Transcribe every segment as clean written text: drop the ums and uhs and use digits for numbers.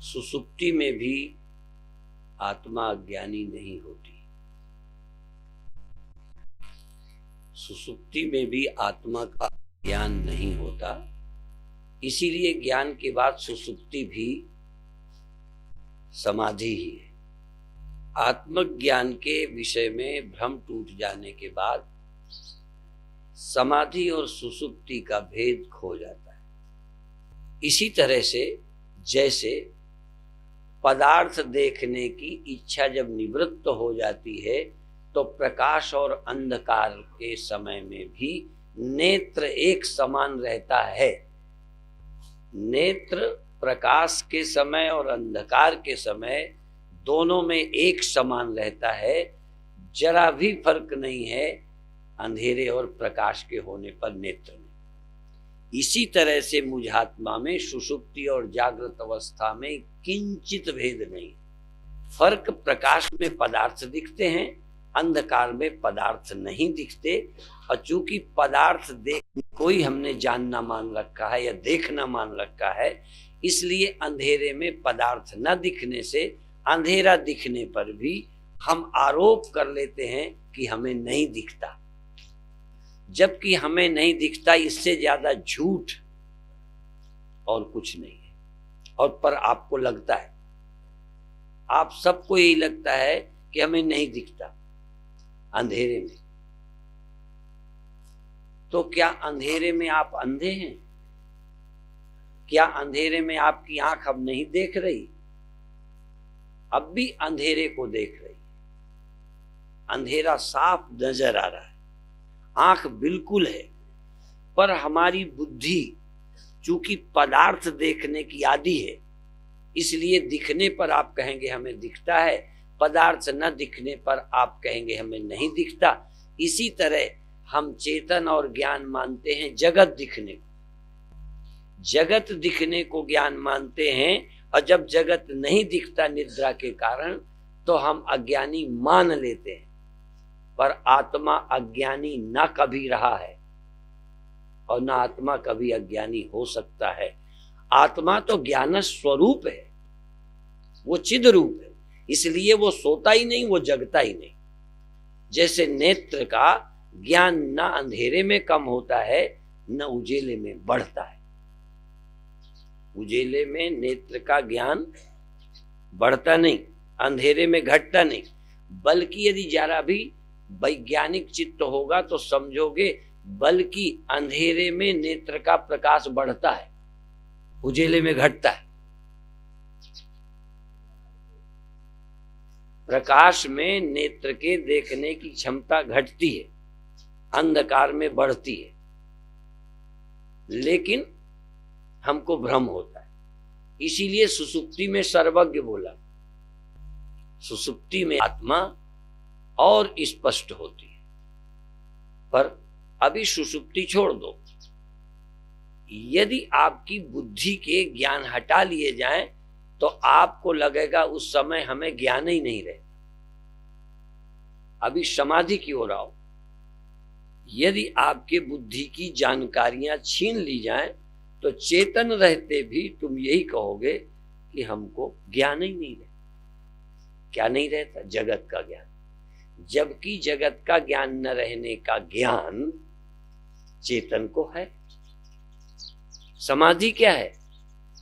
सुसुप्ति में भी आत्मा अज्ञानी नहीं होती। सुसुप्ति में भी आत्मा का ज्ञान नहीं होता। इसीलिए ज्ञान के बाद सुसुप्ति भी समाधि ही है। आत्मज्ञान के विषय में भ्रम टूट जाने के बाद समाधि और सुसुप्ति का भेद खो जाता है। इसी तरह से जैसे पदार्थ देखने की इच्छा जब निवृत्त हो जाती है तो प्रकाश और अंधकार के समय में भी नेत्र एक समान रहता है। नेत्र प्रकाश के समय और अंधकार के समय दोनों में एक समान रहता है। जरा भी फर्क नहीं है अंधेरे और प्रकाश के होने पर नेत्र में। इसी तरह से मुझात्मा में सुषुप्ति और जागृत अवस्था में किंचित भेद नहीं। फर्क प्रकाश में पदार्थ दिखते हैं, अंधकार में पदार्थ नहीं दिखते। और चूंकि पदार्थ देखने को ही हमने जानना मान रखा है या देखना मान रखा है, इसलिए अंधेरे में पदार्थ न दिखने से अंधेरा दिखने पर भी हम आरोप कर लेते हैं कि हमें नहीं दिखता, जबकि हमें नहीं दिखता इससे ज्यादा झूठ और कुछ नहीं है। और पर आपको लगता है, आप सबको यही लगता है कि हमें नहीं दिखता अंधेरे में। तो क्या अंधेरे में आप अंधे हैं? क्या अंधेरे में आपकी आंख अब नहीं देख रही? अब भी अंधेरे को देख रही। अंधेरा साफ नजर आ रहा है, आंख बिल्कुल है, पर हमारी बुद्धि चूंकि पदार्थ देखने की आदी है, इसलिए दिखने पर आप कहेंगे हमें दिखता है, पदार्थ न दिखने पर आप कहेंगे हमें नहीं दिखता। इसी तरह हम चेतन और ज्ञान मानते हैं जगत दिखने को। जगत दिखने को ज्ञान मानते हैं, और जब जगत नहीं दिखता निद्रा के कारण तो हम अज्ञानी मान लेते हैं। पर आत्मा अज्ञानी न कभी रहा है और न आत्मा कभी अज्ञानी हो सकता है। आत्मा तो ज्ञान स्वरूप है, वो चिद रूप है, इसलिए वो सोता ही नहीं, वो जगता ही नहीं। जैसे नेत्र का ज्ञान न अंधेरे में कम होता है न उजेले में बढ़ता है। उजेले में नेत्र का ज्ञान बढ़ता नहीं, अंधेरे में घटता नहीं, बल्कि यदि जरा भी वैज्ञानिक चित्त होगा तो समझोगे बल्कि अंधेरे में नेत्र का प्रकाश बढ़ता है, उजेले में घटता है। प्रकाश में नेत्र के देखने की क्षमता घटती है, अंधकार में बढ़ती है, लेकिन हमको भ्रम होता है। इसीलिए सुसुप्ति में सर्वज्ञ बोला। सुसुप्ति में आत्मा और स्पष्ट होती है। पर अभी सुसुप्ति छोड़ दो, यदि आपकी बुद्धि के ज्ञान हटा लिए जाएं तो आपको लगेगा उस समय हमें ज्ञान ही नहीं रहता। अभी समाधि की ओर आओ। यदि आपके बुद्धि की जानकारियां छीन ली जाएं तो चेतन रहते भी तुम यही कहोगे कि हमको ज्ञान ही नहीं रहता। क्या नहीं रहता? जगत का ज्ञान। जबकि जगत का ज्ञान न रहने का ज्ञान चेतन को है। समाधि क्या है?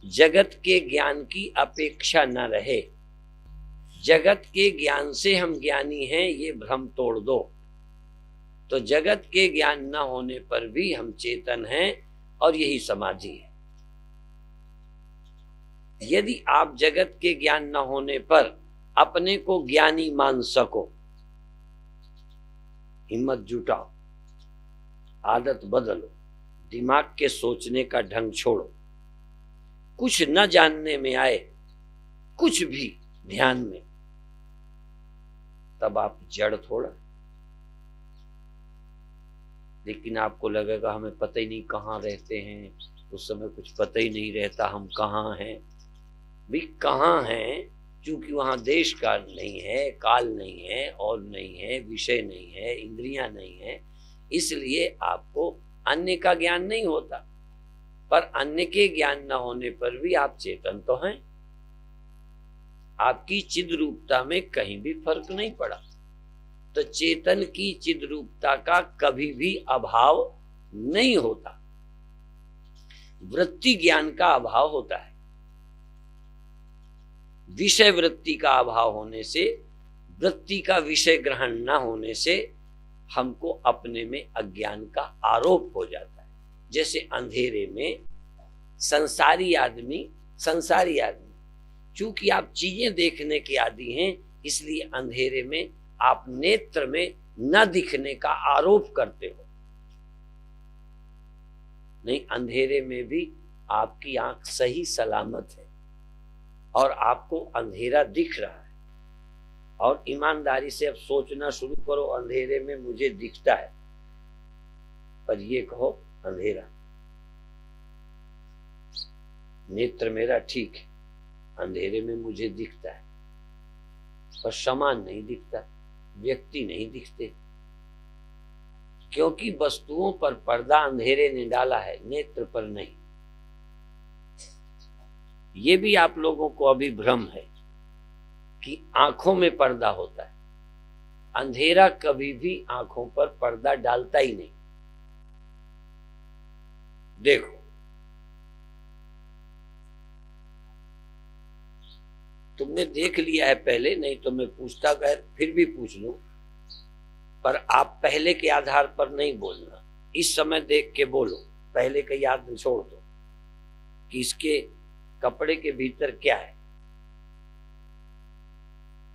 जगत के ज्ञान की अपेक्षा न रहे। जगत के ज्ञान से हम ज्ञानी हैं, ये भ्रम तोड़ दो। तो जगत के ज्ञान न होने पर भी हम चेतन हैं और यही समाधि है। यदि आप जगत के ज्ञान न होने पर अपने को ज्ञानी मान सको, हिम्मत जुटाओ, आदत बदलो, दिमाग के सोचने का ढंग छोड़ो, कुछ न जानने में आए, कुछ भी ध्यान में, तब आप जड़ थोड़ा। लेकिन आपको लगेगा हमें पता ही नहीं कहाँ रहते हैं, उस समय कुछ पता ही नहीं रहता हम कहाँ हैं। भी कहाँ हैं? क्योंकि वहां देश काल नहीं है, काल नहीं है, और नहीं है, विषय नहीं है, इंद्रियां नहीं है, इसलिए आपको अन्य का ज्ञान नहीं होता। पर अन्य के ज्ञान न होने पर भी आप चेतन तो हैं। आपकी चिद रूपता में कहीं भी फर्क नहीं पड़ा। तो चेतन की चिद रूपता का कभी भी अभाव नहीं होता, वृत्ति ज्ञान का अभाव होता है। विषय वृत्ति का अभाव होने से, वृत्ति का विषय ग्रहण न होने से हमको अपने में अज्ञान का आरोप हो जाता है। जैसे अंधेरे में संसारी आदमी चूंकि आप चीजें देखने के आदी हैं, इसलिए अंधेरे में आप नेत्र में न दिखने का आरोप करते हो। नहीं, अंधेरे में भी आपकी आंख सही सलामत है और आपको अंधेरा दिख रहा है। और ईमानदारी से अब सोचना शुरू करो, अंधेरे में मुझे दिखता है, पर ये कहो अंधेरा, नेत्र मेरा ठीक है, अंधेरे में मुझे दिखता है, पर समान नहीं दिखता, व्यक्ति नहीं दिखते, क्योंकि वस्तुओं पर पर्दा अंधेरे ने डाला है, नेत्र पर नहीं। ये भी आप लोगों को अभी भ्रम है कि आंखों में पर्दा होता है। अंधेरा कभी भी आंखों पर पर्दा डालता ही नहीं। देखो, तुमने देख लिया है पहले, नहीं तो मैं पूछता गैर फिर भी पूछ लूं, पर आप पहले के आधार पर नहीं बोलना, इस समय देख के बोलो। पहले का याद छोड़ दो कि इसके कपड़े के भीतर क्या है।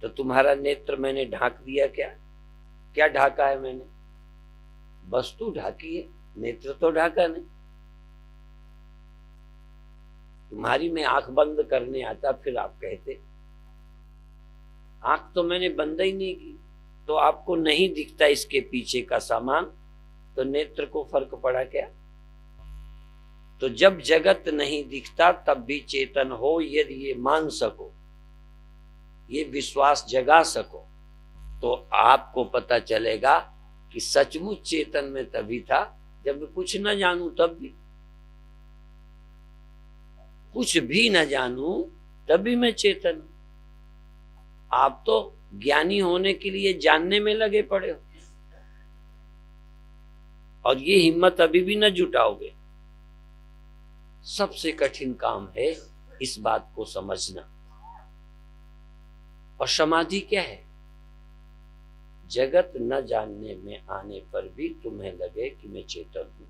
तो तुम्हारा नेत्र मैंने ढांक दिया क्या? क्या ढाका है मैंने? वस्तु ढाकी है, नेत्र तो ढाका नहीं। तुम्हारी में आंख बंद करने आता, फिर आप कहते आंख तो मैंने बंद ही नहीं की, तो आपको नहीं दिखता इसके पीछे का सामान, तो नेत्र को फर्क पड़ा क्या? तो जब जगत नहीं दिखता तब भी चेतन हो, यदि ये मान सको, ये विश्वास जगा सको, तो आपको पता चलेगा कि सचमुच चेतन में तभी था जब मैं कुछ न जानूं, तब भी कुछ भी न जानूं तभी मैं चेतन हूं। आप तो ज्ञानी होने के लिए जानने में लगे पड़े हो, और ये हिम्मत अभी भी न जुटाओगे। सबसे कठिन काम है इस बात को समझना। और समाधि क्या है? जगत न जानने में आने पर भी तुम्हें लगे कि मैं चेतन हूं,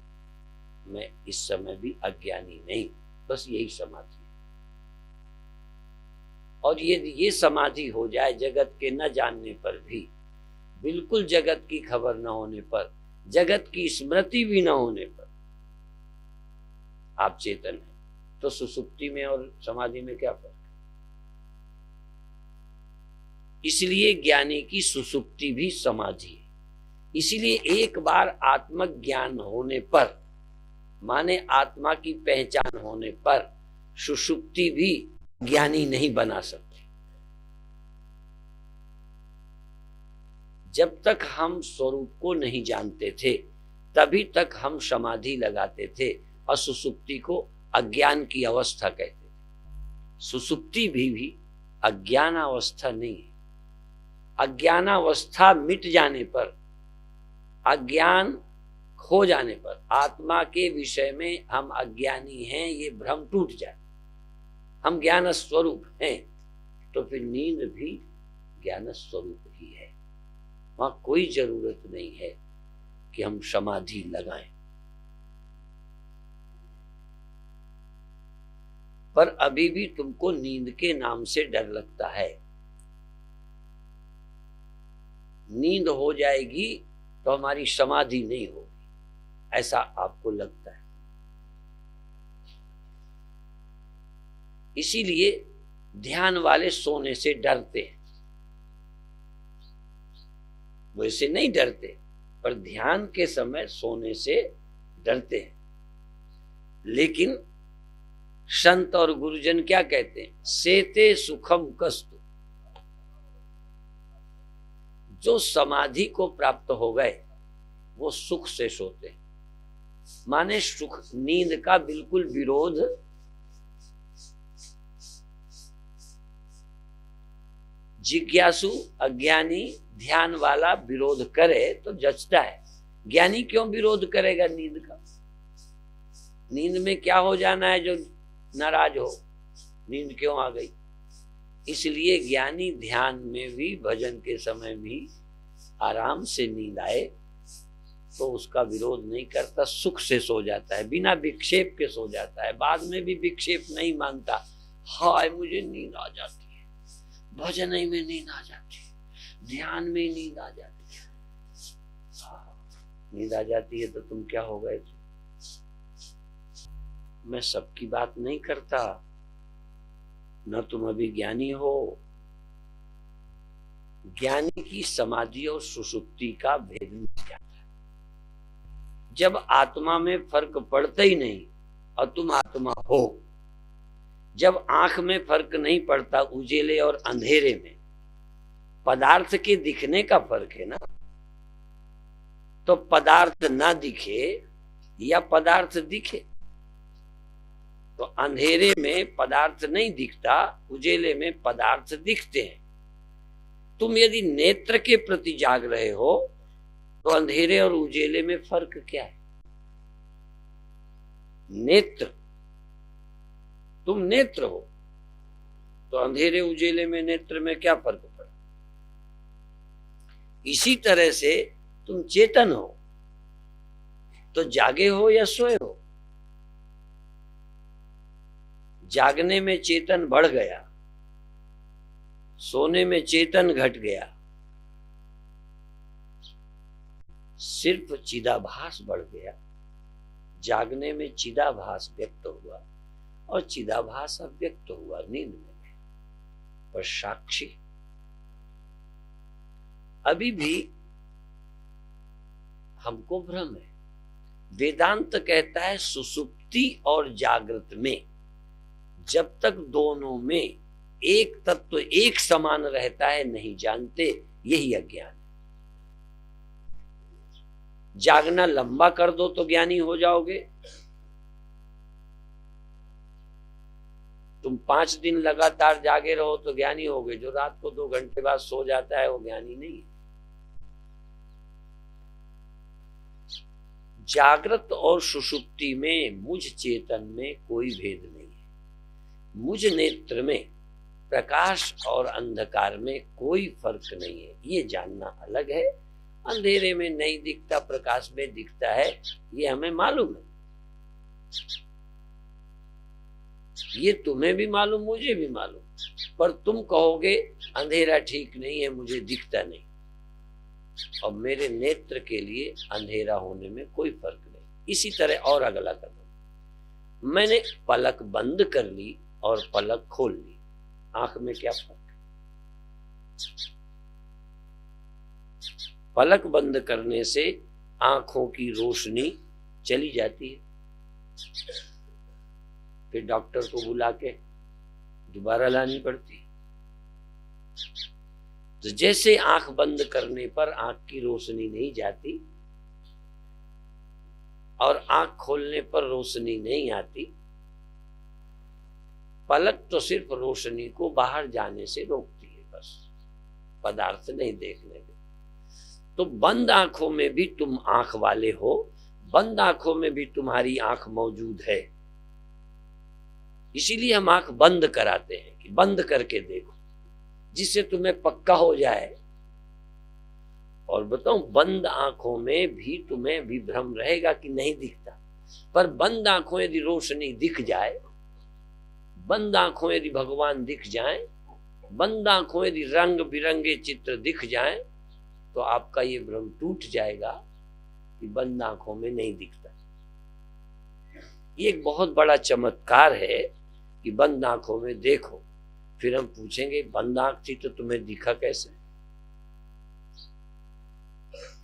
मैं इस समय भी अज्ञानी नहीं, बस यही समाधि है। और ये समाधि हो जाए जगत के न जानने पर भी, बिल्कुल जगत की खबर न होने पर, जगत की स्मृति भी न होने पर आप चेतन हैं, तो सुसुप्ति में और समाधि में क्या फर्क है? इसलिए ज्ञानी की सुसुप्ति भी समाधि है। इसलिए एक बार आत्मज्ञान होने पर, माने आत्मा की पहचान होने पर, सुसुप्ति भी ज्ञानी नहीं बना सकते। जब तक हम स्वरूप को नहीं जानते थे तभी तक हम समाधि लगाते थे और सुसुप्ति को अज्ञान की अवस्था कहते थे। सुसुप्ति भी अज्ञान अवस्था नहीं है। अज्ञान अवस्था मिट जाने पर, अज्ञान खो जाने पर, आत्मा के विषय में हम अज्ञानी हैं ये भ्रम टूट जाए, हम ज्ञान स्वरूप हैं, तो फिर नींद भी ज्ञान स्वरूप ही है। वहां कोई जरूरत नहीं है कि हम समाधि लगाएं। पर अभी भी तुमको नींद के नाम से डर लगता है। नींद हो जाएगी तो हमारी समाधि नहीं होगी, ऐसा आपको लगता है। इसीलिए ध्यान वाले सोने से डरते हैं। वैसे नहीं डरते, पर ध्यान के समय सोने से डरते हैं। लेकिन संत और गुरुजन क्या कहते हैं? सेते सुखम कस्तु। जो समाधि को प्राप्त हो गए वो सुख से सोते हैं। माने सुख नींद का बिल्कुल विरोध। जिज्ञासु अज्ञानी ध्यान वाला विरोध करे तो जचता है। ज्ञानी क्यों विरोध करेगा नींद का? नींद में क्या हो जाना है जो नाराज हो? नींद क्यों आ गई? इसलिए ज्ञानी ध्यान में भी, भजन के समय भी आराम से नींद आए तो उसका विरोध नहीं करता, सुख से सो जाता है, बिना विक्षेप के सो जाता है। बाद में भी विक्षेप नहीं मानता, हाय मुझे नींद आ जाती है, भजन ही में नींद आ जाती है, ध्यान में नींद आ जाती है। नींद आ जाती है तो तुम क्या हो गए थे? मैं सबकी बात नहीं करता, न तुम अभी ज्ञानी हो। ज्ञानी की समाधि और सुषुप्ति का भेद मिल जाता है। जब आत्मा में फर्क पड़ता ही नहीं और तुम आत्मा हो, जब आंख में फर्क नहीं पड़ता उजेले और अंधेरे में, पदार्थ के दिखने का फर्क है ना। तो पदार्थ ना दिखे या पदार्थ दिखे, तो अंधेरे में पदार्थ नहीं दिखता, उजेले में पदार्थ दिखते हैं। तुम यदि नेत्र के प्रति जाग रहे हो तो अंधेरे और उजेले में फर्क क्या है? नेत्र, तुम नेत्र हो तो अंधेरे उजेले में नेत्र में क्या फर्क पड़ा? इसी तरह से तुम चेतन हो तो जागे हो या सोए हो। जागने में चेतन बढ़ गया, सोने में चेतन घट गया, सिर्फ चिदाभास बढ़ गया। जागने में चिदाभास व्यक्त हुआ और चिदाभास अव्यक्त हुआ नींद में, पर साक्षी अभी भी हमको भ्रम है। वेदांत कहता है सुसुप्ति और जागृत में जब तक दोनों में एक तत्व एक समान रहता है नहीं जानते, यही अज्ञान है। जागना लंबा कर दो तो ज्ञानी हो जाओगे। तुम 5 दिन लगातार जागे रहो तो ज्ञानी होगे। जो रात को 2 घंटे बाद सो जाता है वो ज्ञानी नहीं है। जागृत और सुषुप्ति में मुझ चेतन में कोई भेद नहीं है। मुझ नेत्र में प्रकाश और अंधकार में कोई फर्क नहीं है, ये जानना अलग है। अंधेरे में नहीं दिखता, प्रकाश में दिखता है, ये हमें मालूम है। ये तुम्हें भी मालूम, मुझे भी मालूम, पर तुम कहोगे अंधेरा ठीक नहीं है, मुझे दिखता नहीं। और मेरे नेत्र के लिए अंधेरा होने में कोई फर्क नहीं। इसी तरह और अगला कदम, मैंने पलक बंद कर ली और पलक खोल ली, आंख में क्या फर्क है? पलक बंद करने से आंखों की रोशनी चली जाती है, फिर डॉक्टर को बुला के दोबारा लानी पड़ती है। तो जैसे आंख बंद करने पर आंख की रोशनी नहीं जाती और आंख खोलने पर रोशनी नहीं आती, पलक तो सिर्फ रोशनी को बाहर जाने से रोकती है, बस पदार्थ नहीं देखने देती। तो बंद आंखों में भी तुम आंख वाले हो, बंद आंखों में भी तुम्हारी आंख मौजूद है। इसीलिए हम आंख बंद कराते हैं कि बंद करके देखो, जिससे तुम्हें पक्का हो जाए। और बताऊं, बंद आंखों में भी तुम्हें भी भ्रम रहेगा कि नहीं दिखता, पर बंद आंखों यदि रोशनी दिख जाए, बंद आंखों यदि भगवान दिख जाए, बंद आंखों यदि रंग बिरंगे चित्र दिख जाए, तो आपका ये भ्रम टूट जाएगा कि बंद आंखों में नहीं दिखता। ये एक बहुत बड़ा चमत्कार है कि बंद आंखों में देखो। फिर हम पूछेंगे बंद आंख थी तो तुम्हें दिखा कैसे?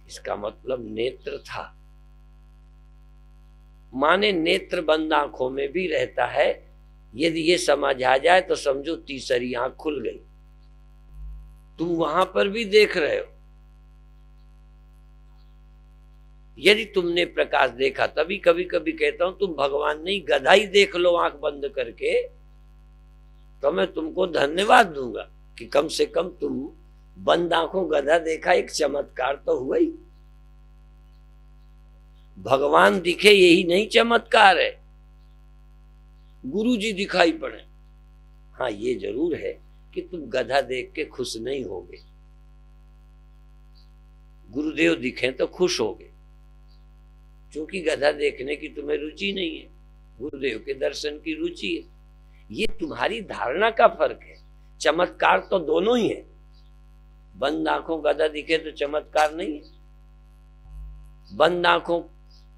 इसका मतलब नेत्र था। माने नेत्र बंद आंखों में भी रहता है। यदि ये समझ आ जाए तो समझो तीसरी आंख खुल गई, तुम वहां पर भी देख रहे हो। यदि तुमने प्रकाश देखा, तभी कभी कभी कहता हूं तुम भगवान नहीं गधा ही देख लो आंख बंद करके, तो मैं तुमको धन्यवाद दूंगा कि कम से कम तुम बंद आंखों गधा देखा, एक चमत्कार तो हुआ ही। भगवान दिखे यही नहीं चमत्कार है, गुरु जी दिखाई पड़े। हाँ ये जरूर है कि तुम गधा देख के खुश नहीं होगे, गुरुदेव दिखे तो खुश होगे, क्योंकि गधा देखने की तुम्हें रुचि नहीं है, गुरुदेव के दर्शन की रुचि है। ये तुम्हारी धारणा का फर्क है। चमत्कार तो दोनों ही है, बंद आंखों गधा दिखे तो चमत्कार नहीं है, बंद आंखों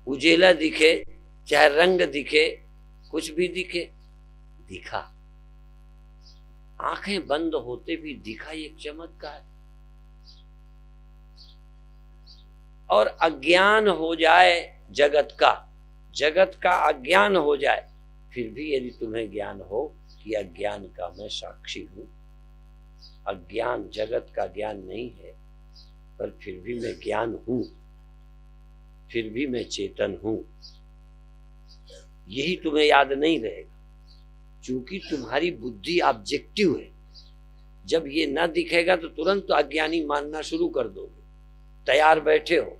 उजेला दिखे, चाहे रंग दिखे, कुछ भी दिखे, दिखा। आंखें बंद होते भी दिखा, एक चमत्कार। और अज्ञान हो जाए जगत का अज्ञान हो जाए, फिर भी यदि तुम्हें ज्ञान हो कि अज्ञान का मैं साक्षी हूं, अज्ञान जगत का ज्ञान नहीं है, पर फिर भी मैं ज्ञान हूं, फिर भी मैं चेतन हूं, यही तुम्हें याद नहीं रहेगा, क्योंकि तुम्हारी बुद्धि ऑब्जेक्टिव है। जब ये ना दिखेगा तो तुरंत तो अज्ञानी मानना शुरू कर दोगे, तैयार बैठे हो।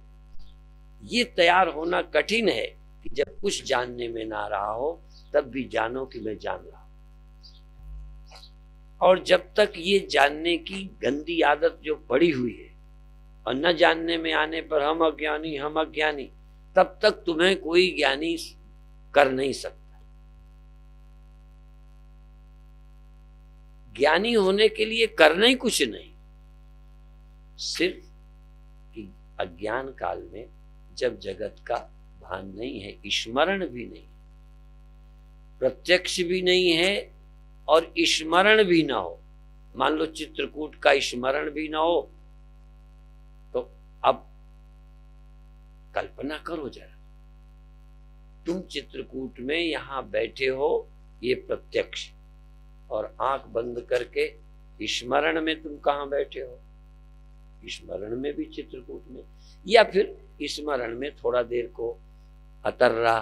ये तैयार होना कठिन है कि जब कुछ जानने में ना रहा हो तब भी जानो कि मैं जान रहा हूं। और जब तक ये जानने की गंदी आदत जो पड़ी हुई है और न जानने में आने पर हम अज्ञानी, तब तक तुम्हें कोई ज्ञानी कर नहीं सकता। ज्ञानी होने के लिए करना ही कुछ नहीं, सिर्फ कि अज्ञान काल में जब जगत का भान नहीं है, स्मरण भी नहीं, प्रत्यक्ष भी नहीं है और स्मरण भी ना हो, मान लो चित्रकूट का स्मरण भी ना हो, तो अब कल्पना करो जरा, तुम चित्रकूट में यहां बैठे हो, ये प्रत्यक्ष, और आंख बंद करके स्मरण में तुम कहां बैठे हो, स्मरण में भी चित्रकूट में, या फिर स्मरण में थोड़ा देर को अतर्रा,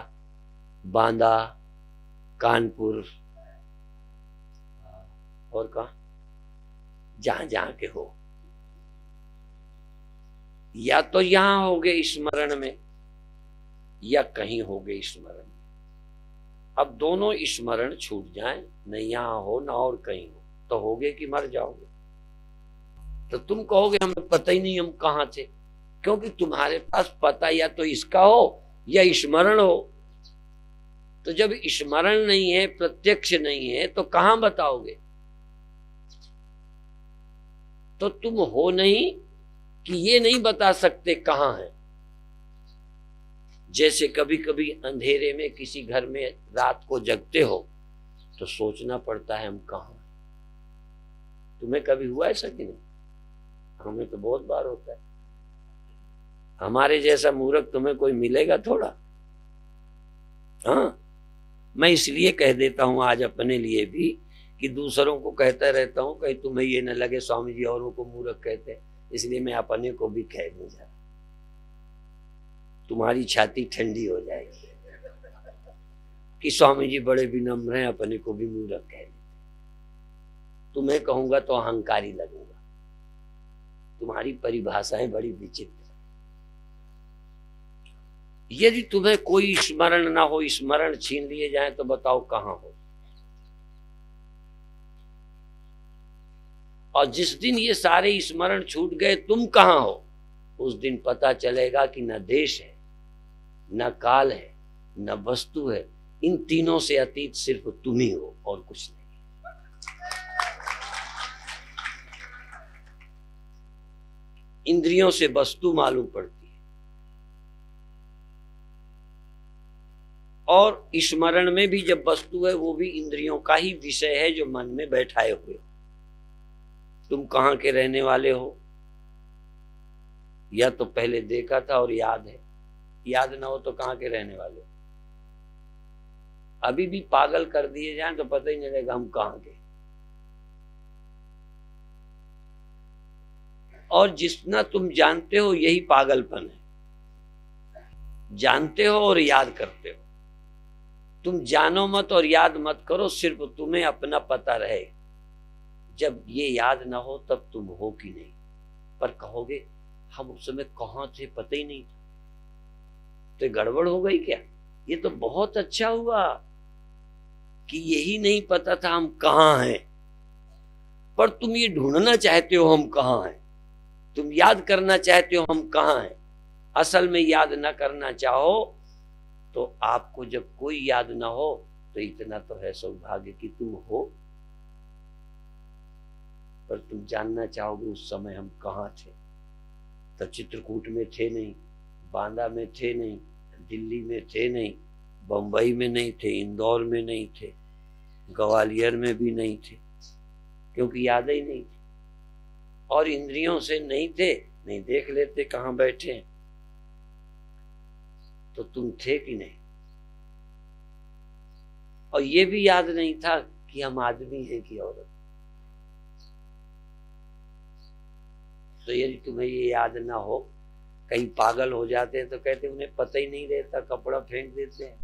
बांदा, कानपुर और कहा जहां जहां के हो, या तो यहां हो गए स्मरण में या कहीं हो गए स्मरण में। अब दोनों स्मरण छूट जाएं, न यहां हो न और कहीं हो, तो होगे कि मर जाओगे। तो तुम कहोगे हमें पता ही नहीं हम कहां थे, क्योंकि तुम्हारे पास पता या तो इसका हो या स्मरण हो। तो जब स्मरण नहीं है, प्रत्यक्ष नहीं है, तो कहां बताओगे। तो तुम हो नहीं कि ये नहीं बता सकते कहां है। जैसे कभी कभी अंधेरे में किसी घर में रात को जगते हो तो सोचना पड़ता है हम कहां हैं। तुम्हें कभी हुआ ऐसा कि नहीं? हमें तो बहुत बार होता है। हमारे जैसा मूर्ख तुम्हें कोई मिलेगा थोड़ा। हाँ, मैं इसलिए कह देता हूं आज अपने लिए भी कि दूसरों को कहता रहता हूं, कहीं तुम्हें ये न लगे स्वामी जी औरों को मूर्ख कहते हैं, इसलिए मैं अपने को भी कह नहीं जा रहा, तुम्हारी छाती ठंडी हो जाएगी कि स्वामी जी बड़े विनम्र हैं, अपने को भी मूर्ख कह देते। तुम्हें कहूंगा तो अहंकारी लगूंगा। तुम्हारी परिभाषाएं बड़ी विचित्र। यदि तुम्हें कोई स्मरण ना हो, स्मरण छीन लिए जाए, तो बताओ कहां हो। और जिस दिन ये सारे स्मरण छूट गए, तुम कहां हो, उस दिन पता चलेगा कि न देश है, न काल है, न वस्तु है, इन तीनों से अतीत सिर्फ तुम ही हो और कुछ नहीं। इंद्रियों से वस्तु मालूम पड़ती है और स्मरण में भी जब वस्तु है वो भी इंद्रियों का ही विषय है जो मन में बैठाए हुए हो। तुम कहां के रहने वाले हो, या तो पहले देखा था और याद है, याद ना हो तो कहां के रहने वाले हो। अभी भी पागल कर दिए जाएं तो पता ही नहीं लगेगा हम कहां के। और जितना तुम जानते हो यही पागलपन है। जानते हो और याद करते हो। तुम जानो मत और याद मत करो, सिर्फ तुम्हें अपना पता रहे। जब ये याद ना हो तब तुम हो कि नहीं। पर कहोगे हम उस समय कहाँ थे, पता ही नहीं था, तो गड़बड़ हो गई क्या? ये तो बहुत अच्छा हुआ कि यही नहीं पता था हम कहाँ हैं, पर तुम ये ढूंढना चाहते हो हम कहाँ हैं, तुम याद करना चाहते हो हम कहाँ हैं। असल में याद ना करना चाहो तो आपको जब कोई याद ना हो तो इतना तो है सौभाग्य कि तुम हो, पर तुम जानना चाहोगे उस समय हम कहाँ थे। तो चित्रकूट में थे नहीं, बांदा में थे नहीं, दिल्ली में थे नहीं, बंबई में नहीं थे, इंदौर में नहीं थे, ग्वालियर में भी नहीं थे, क्योंकि याद ही नहीं थी। और इंद्रियों से नहीं थे, नहीं देख लेते कहाँ बैठे हैं। तो तुम थे कि नहीं? और ये भी याद नहीं था कि हम आदमी हैं कि औरत। तो यदि तुम्हें ये याद ना हो, कहीं पागल हो जाते हैं तो कहते उन्हें पता ही नहीं रहता, कपड़ा फेंक देते हैं।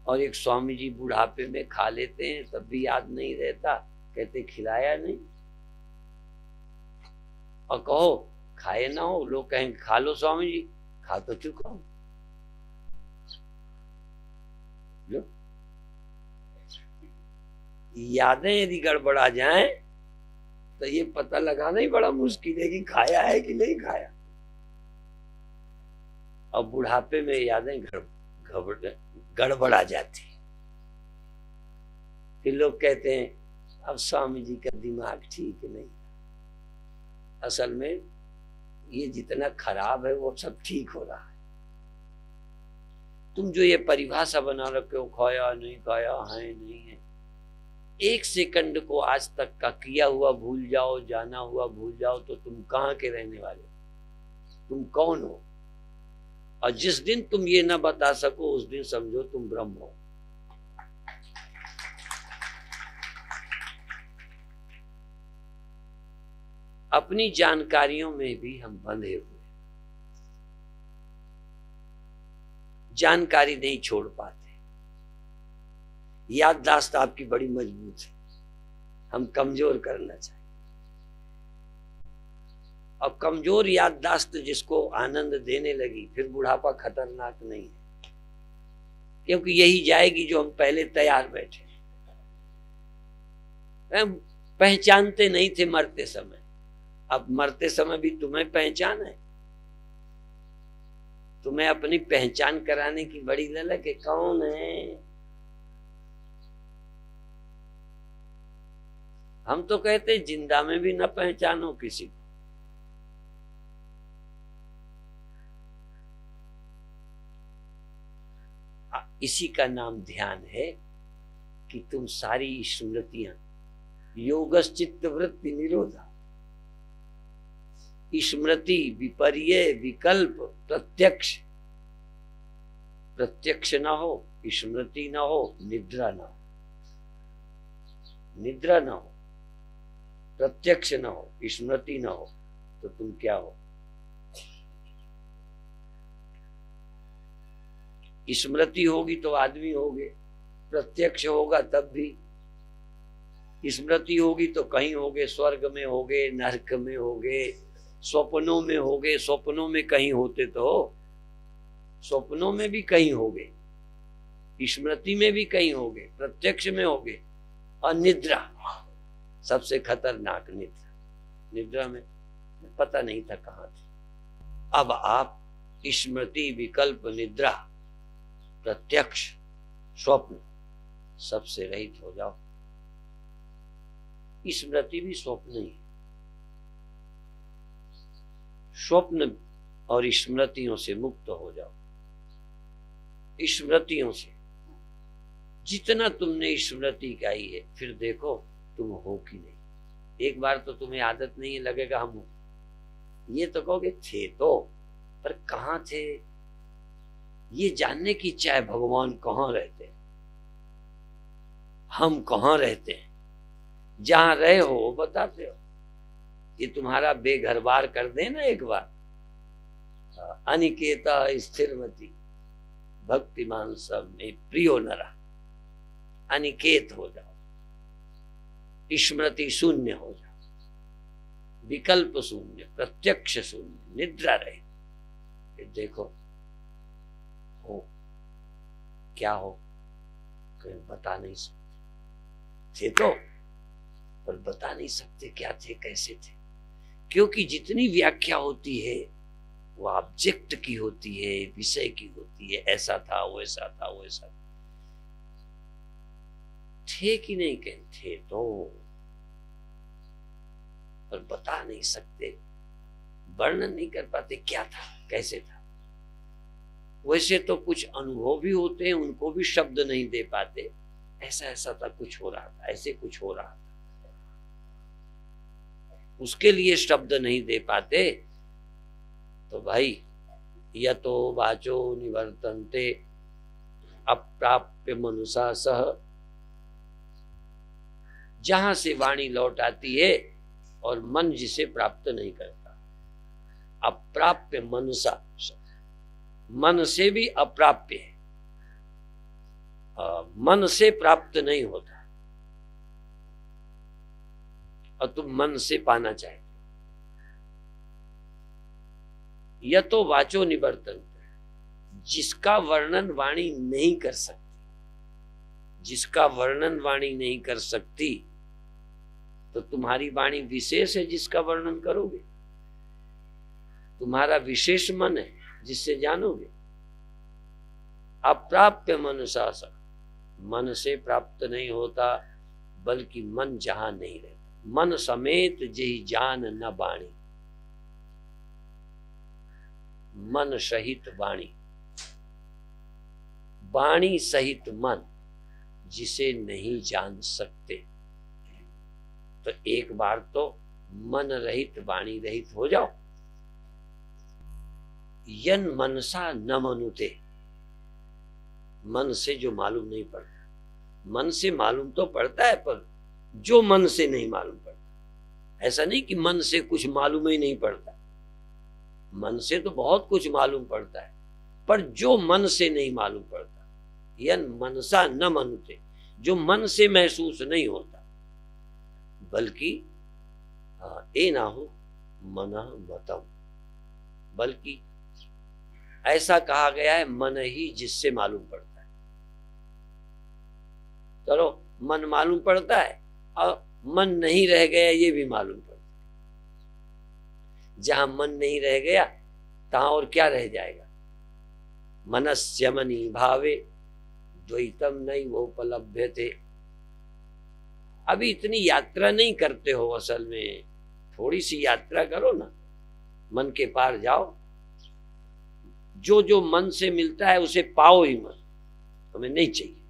और एक स्वामी जी बुढ़ापे में खा लेते हैं तब भी याद नहीं रहता, कहते खिलाया नहीं। और कहो खाए ना हो, लोग कहेंगे खा लो स्वामी जी, खा तो चुका हूं। यादें यदि गड़बड़ा जाएं तो ये पता लगाना ही बड़ा मुश्किल है कि खाया है कि नहीं खाया। और बुढ़ापे में यादें गड़बड़ा जाती। फिर लोग कहते हैं अब स्वामी जी का दिमाग ठीक नहीं। असल में ये जितना खराब है वो सब ठीक हो रहा है। तुम जो ये परिभाषा बना रखे हो, खाया नहीं खाया है नहीं है, एक सेकंड को आज तक का किया हुआ भूल जाओ, जाना हुआ भूल जाओ, तो तुम कहाँ के रहने वाले हो, तुम कौन हो? और जिस दिन तुम ये ना बता सको उस दिन समझो तुम ब्रह्म हो। अपनी जानकारियों में भी हम बंधे हुए, जानकारी नहीं छोड़ पाते। याददाश्त आपकी बड़ी मजबूत है, हम कमजोर करना चाहिए। और कमजोर याददाश्त जिसको आनंद देने लगी, फिर बुढ़ापा खतरनाक नहीं है, क्योंकि यही जाएगी जो हम पहले तैयार बैठे। हम पहचानते नहीं थे मरते समय, अब मरते समय भी तुम्हें पहचान है। तुम्हें अपनी पहचान कराने की बड़ी ललक है, कौन है? हम तो कहते जिंदा में भी न पहचानो किसी को। इसी का नाम ध्यान है कि तुम सारी स्मृतियां योगश्चित्त वृत्ति निरोधा, स्मृति विपर्य विकल्प प्रत्यक्ष, प्रत्यक्ष ना हो, स्मृति ना हो, निद्रा ना हो, निद्रा ना हो, प्रत्यक्ष ना हो, स्मृति ना हो, तो तुम क्या हो? स्मृति होगी तो आदमी होगे, प्रत्यक्ष होगा तब भी, स्मृति होगी तो कहीं होगे, स्वर्ग में होगे, नरक में होगे, स्वप्नों में होगे, स्वप्नों में कहीं होते तो, स्वप्नों में भी कहीं होगे, स्मृति में भी कहीं होगे, प्रत्यक्ष में होगे। और निद्रा सबसे खतरनाक, निद्रा, निद्रा में पता नहीं था कहाँ थे। अब आप स्मृति विकल्प निद्रा प्रत्यक्ष स्वप्न सबसे रहित हो जाओ। स्मृति भी स्वप्न ही है। स्वप्न और स्मृतियों से मुक्त हो जाओ। स्मृतियों से जितना तुमने स्मृति गाई है, फिर देखो तुम हो कि नहीं। एक बार तो तुम्हें आदत नहीं लगेगा हम हो, ये तो कहोगे थे तो, पर कहाँ थे? ये जानने की इच्छा है भगवान कहाँ रहते हैं, हम कहाँ रहते हैं। जहां रहे हो वो बताते हो। ये तुम्हारा बेघर बार कर दे ना एक बार, अनिकेता स्थिरमती, भक्तिमान सब में प्रियो नरा, अनिकेत हो जाओ, स्मृति शून्य हो जाओ, विकल्प शून्य, प्रत्यक्ष शून्य, निद्रा रहे। फिर देखो हो क्या हो, कहीं बता नहीं सकते थे तो, पर बता नहीं सकते क्या थे कैसे थे, क्योंकि जितनी व्याख्या होती है वो ऑब्जेक्ट की होती है, विषय की होती है। ऐसा था, वैसा था, वैसा थे कि नहीं, कहीं थे तो, पर बता नहीं सकते, वर्णन नहीं कर पाते क्या था कैसे था। वैसे तो कुछ अनुभव भी होते हैं, उनको भी शब्द नहीं दे पाते, ऐसा ऐसा था, कुछ हो रहा था, ऐसे कुछ हो रहा था, उसके लिए शब्द नहीं दे पाते। तो भाई यतो वाचो निवर्तन्ते अप्राप्य मनुषा सह, जहां से वाणी लौट आती है और मन जिसे प्राप्त नहीं करता। अप्राप्य मनुषा, मन से भी अप्राप्य है, मन से प्राप्त नहीं होता, और तुम मन से पाना चाहते। यह तो वाचो निवर्तन, जिसका वर्णन वाणी नहीं कर सकती, जिसका वर्णन वाणी नहीं कर सकती, तो तुम्हारी वाणी विशेष है जिसका वर्णन करोगे, तुम्हारा विशेष मन है जिससे जानोगे। अप्राप्य मनुषा, मन से प्राप्त नहीं होता, बल्कि मन जहां नहीं रहता। मन समेत जेहि जान न बाणी, मन सहित वाणी, वाणी सहित मन जिसे नहीं जान सकते। तो एक बार तो मन रहित वाणी रहित हो जाओ। यन मनसा न मनुते, मन से जो मालूम नहीं पड़ता, मन से मालूम तो पड़ता है पर जो मन से नहीं मालूम पड़ता। ऐसा नहीं कि मन से कुछ मालूम ही नहीं पड़ता, मन से तो बहुत कुछ मालूम पड़ता है, पर जो मन से नहीं मालूम पड़ता। यन मनसा न मनुते, जो मन से महसूस नहीं होता, बल्कि ए ना हो मन मतम, बल्कि ऐसा कहा गया है मन ही जिससे मालूम पड़ता है। चलो मन मालूम पड़ता है और मन नहीं रह गया ये भी मालूम पड़ता है। जहां मन नहीं रह गया तहां और क्या रह जाएगा। मनस्य मनी भावे द्वैतम नहीं वो उपलब्ध थे। अभी इतनी यात्रा नहीं करते हो, असल में थोड़ी सी यात्रा करो ना, मन के पार जाओ। जो जो मन से मिलता है उसे पाओ ही मत, हमें नहीं चाहिए।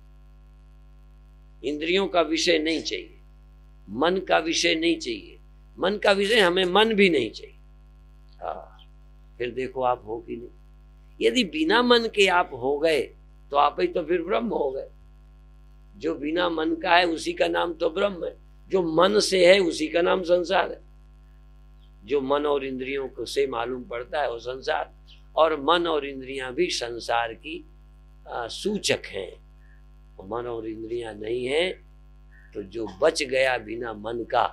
इंद्रियों का विषय नहीं चाहिए, मन का विषय नहीं चाहिए, मन का विषय हमें मन भी नहीं चाहिए। फिर देखो आप हो कि नहीं। यदि बिना मन के आप हो गए तो आप ही तो फिर ब्रह्म हो गए। जो बिना मन का है उसी का नाम तो ब्रह्म है, जो मन से है उसी का नाम संसार है। जो मन और इंद्रियों को से मालूम पड़ता है वो संसार, और मन और इंद्रियां भी संसार की सूचक हैं। मन और इंद्रियां नहीं है तो जो बच गया बिना मन का,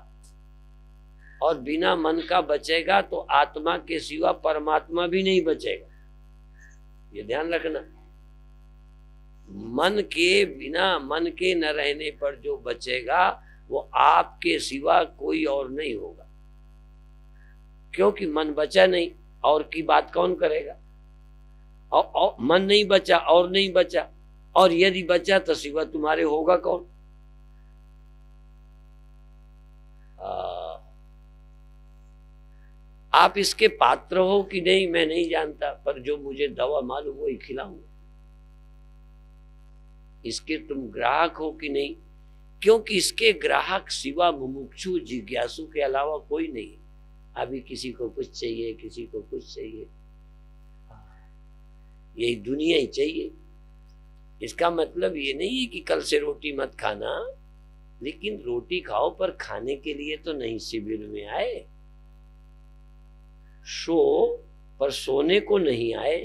और बिना मन का बचेगा तो आत्मा के सिवा परमात्मा भी नहीं बचेगा, ये ध्यान रखना। मन के बिना, मन के न रहने पर जो बचेगा वो आपके सिवा कोई और नहीं होगा, क्योंकि मन बचा नहीं और की बात कौन करेगा। और मन नहीं बचा और नहीं बचा, और यदि बचा तो सिवा तुम्हारे होगा कौन। आप इसके पात्र हो कि नहीं मैं नहीं जानता, पर जो मुझे दवा मालूम वही खिलाऊंगा। इसके तुम ग्राहक हो कि नहीं, क्योंकि इसके ग्राहक सिवा मुमुक्षु जिज्ञासु के अलावा कोई नहीं। अभी किसी को कुछ चाहिए, किसी को कुछ चाहिए, यही दुनिया ही चाहिए। इसका मतलब ये नहीं है कि कल से रोटी मत खाना, लेकिन रोटी खाओ पर खाने के लिए तो नहीं शिविर में आए। सो पर सोने को नहीं आए।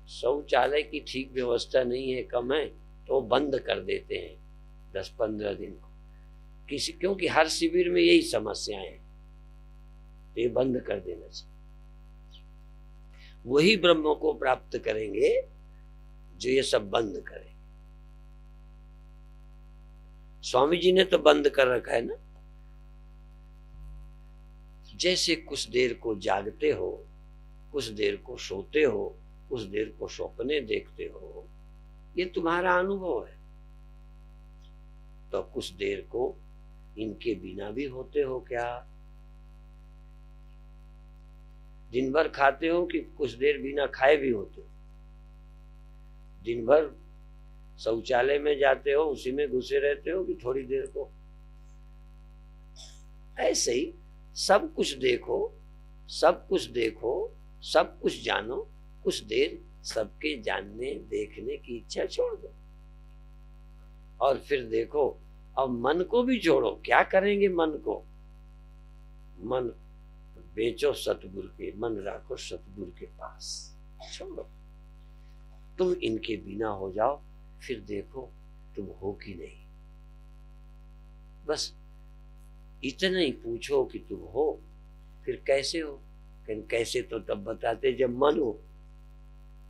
शौचालय की ठीक व्यवस्था नहीं है, कम है, तो बंद कर देते हैं 10-15 दिन को किसी, क्योंकि हर शिविर में यही समस्याएं हैं, तो ये बंद कर देना चाहिए। वही ब्रह्म को प्राप्त करेंगे जो ये सब बंद करें। स्वामी जी ने तो बंद कर रखा है ना। जैसे कुछ देर को जागते हो, कुछ देर को सोते हो, कुछ देर को सपने देखते हो, ये तुम्हारा अनुभव है। तो कुछ देर को इनके बिना भी होते हो क्या? दिन भर खाते हो कि कुछ देर बिना खाए भी होते हो? दिन भर शौचालय में जाते हो, उसी में घुसे रहते हो कि थोड़ी देर को? ऐसे ही सब कुछ देखो, सब कुछ देखो, सब कुछ जानो, कुछ देर सबके जानने देखने की इच्छा छोड़ दो और फिर देखो। अब मन को भी छोड़ो, क्या करेंगे मन को? मन बेचो सतगुरु के, मन रखो सतगुरु के पास, छोड़ो। तुम इनके बिना हो जाओ, फिर देखो तुम हो कि नहीं। बस इतना ही पूछो कि तुम हो, फिर कैसे हो? कैसे तो तब बताते जब मन हो,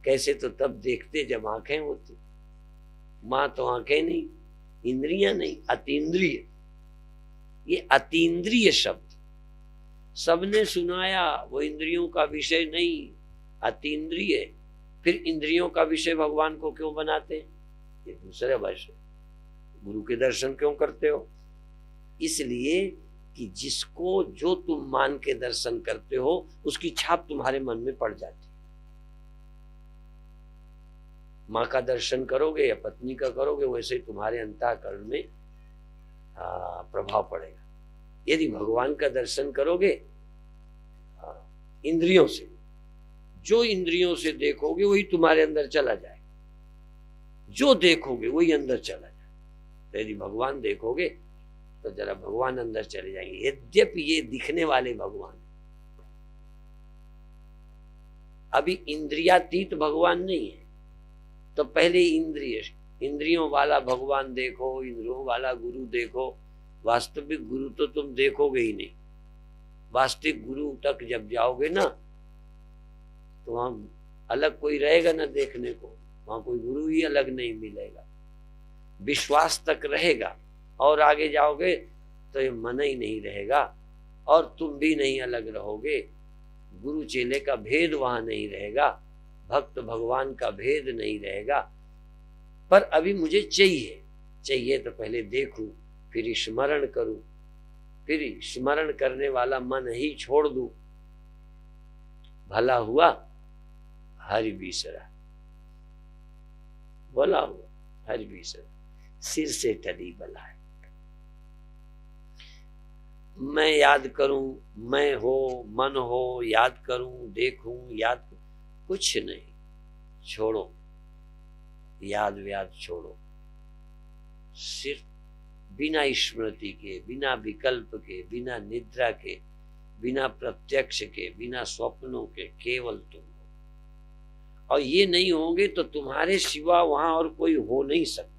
कैसे तो तब देखते जब आंखें होती। मां तो आंखें नहीं, इंद्रियां नहीं, अतीन्द्रिय। ये अतीन्द्रिय शब्द सबने सुनाया, वो इंद्रियों का विषय नहीं, अतीन्द्रिय। फिर इंद्रियों का विषय भगवान को क्यों बनाते? ये दूसरे विषय। गुरु के दर्शन क्यों करते हो? इसलिए कि जिसको जो तुम मान के दर्शन करते हो उसकी छाप तुम्हारे मन में पड़ जाती है। माँ का दर्शन करोगे या पत्नी का करोगे, वैसे ही तुम्हारे अंतःकरण में प्रभाव पड़ेगा। यदि भगवान का दर्शन करोगे इंद्रियों से, जो इंद्रियों से देखोगे वही तुम्हारे अंदर चला जाए, जो देखोगे वही अंदर चला जाए। तो यदि भगवान देखोगे तो जरा भगवान अंदर चले जाएंगे। यद्यपि ये दिखने वाले भगवान, अभी इंद्रियातीत भगवान नहीं है, तो पहले इंद्रियों वाला भगवान देखो, इंद्रियों वाला गुरु देखो। वास्तविक गुरु तो तुम देखोगे ही नहीं। वास्तविक गुरु तक जब जाओगे ना, तो वहां अलग कोई रहेगा ना देखने को, वहां कोई गुरु ही अलग नहीं मिलेगा। विश्वास तक रहेगा और आगे जाओगे तो ये मन ही नहीं रहेगा और तुम भी नहीं अलग रहोगे। गुरु चेले का भेद वहां नहीं रहेगा, भक्त भगवान का भेद नहीं रहेगा। पर अभी मुझे चाहिए तो पहले देखूं, फिर स्मरण करूं, फिर स्मरण करने वाला मन ही छोड़ दूं। भला हुआ हरि बिसरा, भला हुआ हरि बिसरा, सिर से टली बलाए। मैं याद करूं, मैं हो, मन हो, याद करूं, देखूं, याद, कुछ नहीं। छोड़ो, याद व्याद छोड़ो। सिर्फ बिना स्मृति के, बिना विकल्प के, बिना निद्रा के, बिना प्रत्यक्ष के, बिना स्वप्नों के, केवल तुम हो। और ये नहीं होंगे तो तुम्हारे सिवा वहां और कोई हो नहीं सकता।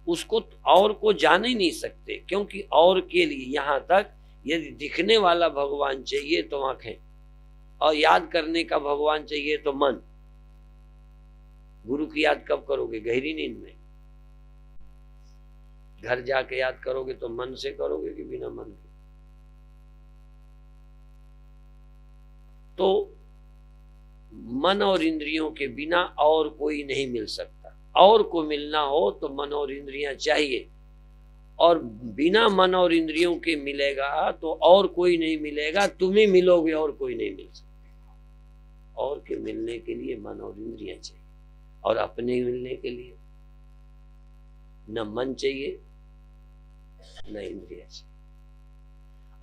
उसको और को जान ही नहीं सकते, क्योंकि और के लिए यहां तक यदि दिखने वाला भगवान चाहिए तो आंखें, और याद करने का भगवान चाहिए तो मन। गुरु की याद कब करोगे? गहरी नींद में। घर जाके याद करोगे तो मन से करोगे कि बिना मन के? तो मन और इंद्रियों के बिना और कोई नहीं मिल सकता। और को मिलना हो तो मन और इंद्रियां चाहिए, और बिना मन और इंद्रियों के मिलेगा तो और कोई नहीं मिलेगा, तुम ही मिलोगे और कोई नहीं मिल सकता। और के मिलने के लिए मन और इंद्रियां चाहिए, और अपने मिलने के लिए न मन चाहिए न इंद्रियां चाहिए।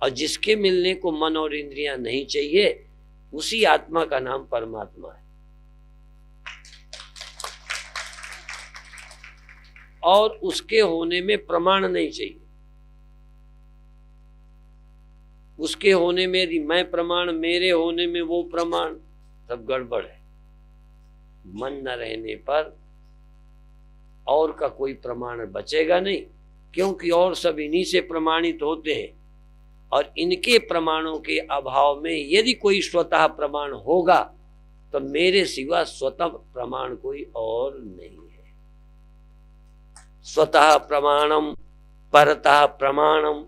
और जिसके मिलने को मन और इंद्रियां नहीं चाहिए, उसी आत्मा का नाम परमात्मा है। और उसके होने में प्रमाण नहीं चाहिए। उसके होने में यदि मैं प्रमाण, मेरे होने में वो प्रमाण, तब गड़बड़ है। मन न रहने पर और का कोई प्रमाण बचेगा नहीं, क्योंकि और सब इन्हीं से प्रमाणित होते हैं। और इनके प्रमाणों के अभाव में यदि कोई स्वतः प्रमाण होगा तो मेरे सिवा स्वतः प्रमाण कोई और नहीं है। स्वतः प्रमाणम परतः प्रमाणम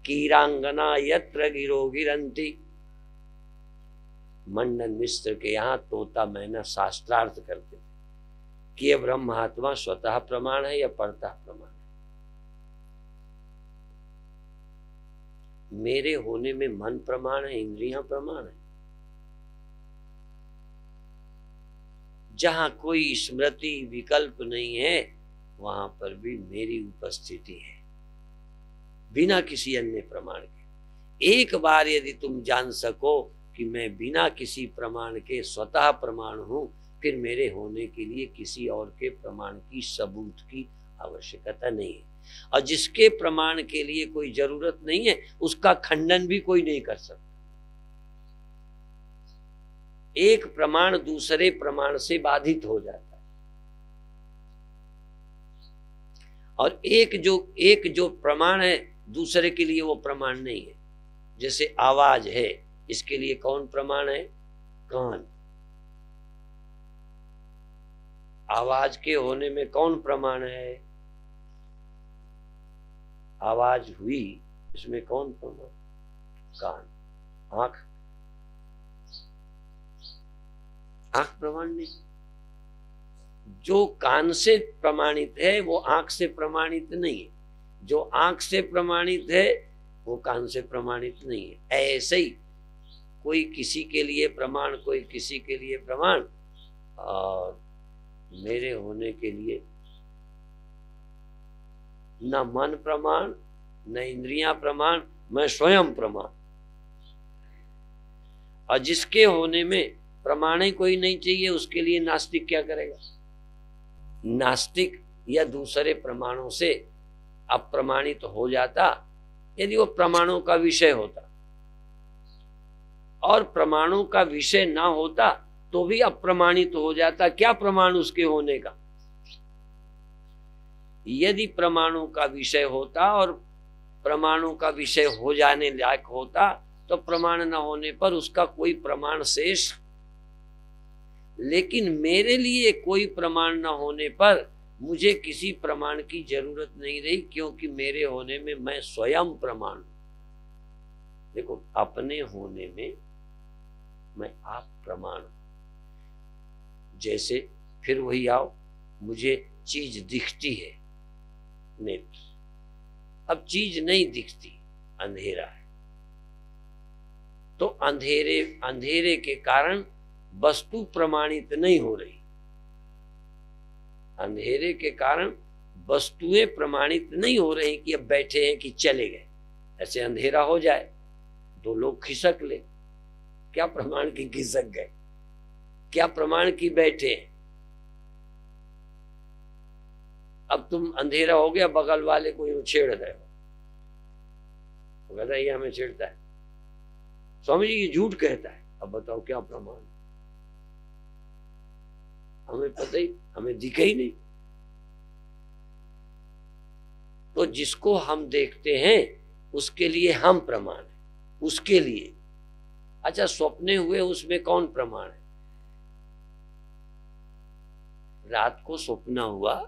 कीरांगना यत्र गिरो गिरंती। मंडन मिश्र के यहाँ तोता मैना शास्त्रार्थ करते थे कि यह ब्रह्मात्मा स्वतः प्रमाण है या परतः प्रमाण है। मेरे होने में मन प्रमाण है, इंद्रियां प्रमाण है। जहां कोई स्मृति विकल्प नहीं है वहां पर भी मेरी उपस्थिति है, बिना किसी अन्य प्रमाण के। एक बार यदि तुम जान सको कि मैं बिना किसी प्रमाण के स्वतः प्रमाण हूं, फिर मेरे होने के लिए किसी और के प्रमाण की सबूत की आवश्यकता नहीं है। और जिसके प्रमाण के लिए कोई जरूरत नहीं है उसका खंडन भी कोई नहीं कर सकता। एक प्रमाण दूसरे प्रमाण से बाधित हो जाता है, और एक जो प्रमाण है दूसरे के लिए वो प्रमाण नहीं है। जैसे आवाज है, इसके लिए कौन प्रमाण है? कान। आवाज के होने में कौन प्रमाण है? आवाज हुई, इसमें कौन प्रमाण? कान। आंख प्रमाण नहीं। जो कान से प्रमाणित है वो आंख से प्रमाणित नहीं है, जो आंख से प्रमाणित है वो कान से प्रमाणित नहीं है। ऐसे ही कोई किसी के लिए प्रमाण, कोई किसी के लिए प्रमाण, और मेरे होने के लिए न मन प्रमाण न इंद्रियां प्रमाण, मैं स्वयं प्रमाण। और जिसके होने में प्रमाण ही कोई नहीं चाहिए उसके लिए नास्तिक क्या करेगा? नास्तिक या दूसरे प्रमाणों से अप्रमाणित हो जाता यदि वो प्रमाणों का विषय होता, और प्रमाणों का विषय ना होता तो भी अप्रमाणित हो जाता। क्या प्रमाण उसके होने का? यदि प्रमाणों का विषय होता और प्रमाणों का विषय हो जाने लायक होता तो प्रमाण न होने पर उसका कोई प्रमाण शेष। लेकिन मेरे लिए कोई प्रमाण न होने पर मुझे किसी प्रमाण की जरूरत नहीं रही, क्योंकि मेरे होने में मैं स्वयं प्रमाण। देखो, अपने होने में मैं आप प्रमाण। जैसे फिर वही आओ, मुझे चीज दिखती है नेत्र, अब चीज नहीं दिखती, अंधेरा है, तो अंधेरे के कारण वस्तु प्रमाणित नहीं हो रही। अंधेरे के कारण वस्तुएं प्रमाणित नहीं हो रही कि अब बैठे हैं कि चले गए। ऐसे अंधेरा हो जाए, दो लोग खिसक ले, क्या प्रमाण की खिसक गए? क्या प्रमाण की बैठे हैं? अब तुम अंधेरा हो गया, बगल वाले को यूं छेड़ रहे हो, वो कहता है ये हमें छेड़ता है, स्वामी जी ये झूठ कहता है। अब बताओ क्या प्रमाण? हमें पता ही, हमें दिखे ही नहीं। तो जिसको हम देखते हैं उसके लिए हम प्रमाण है, उसके लिए। अच्छा, स्वप्ने हुए उसमें कौन प्रमाण है? रात को स्वप्न हुआ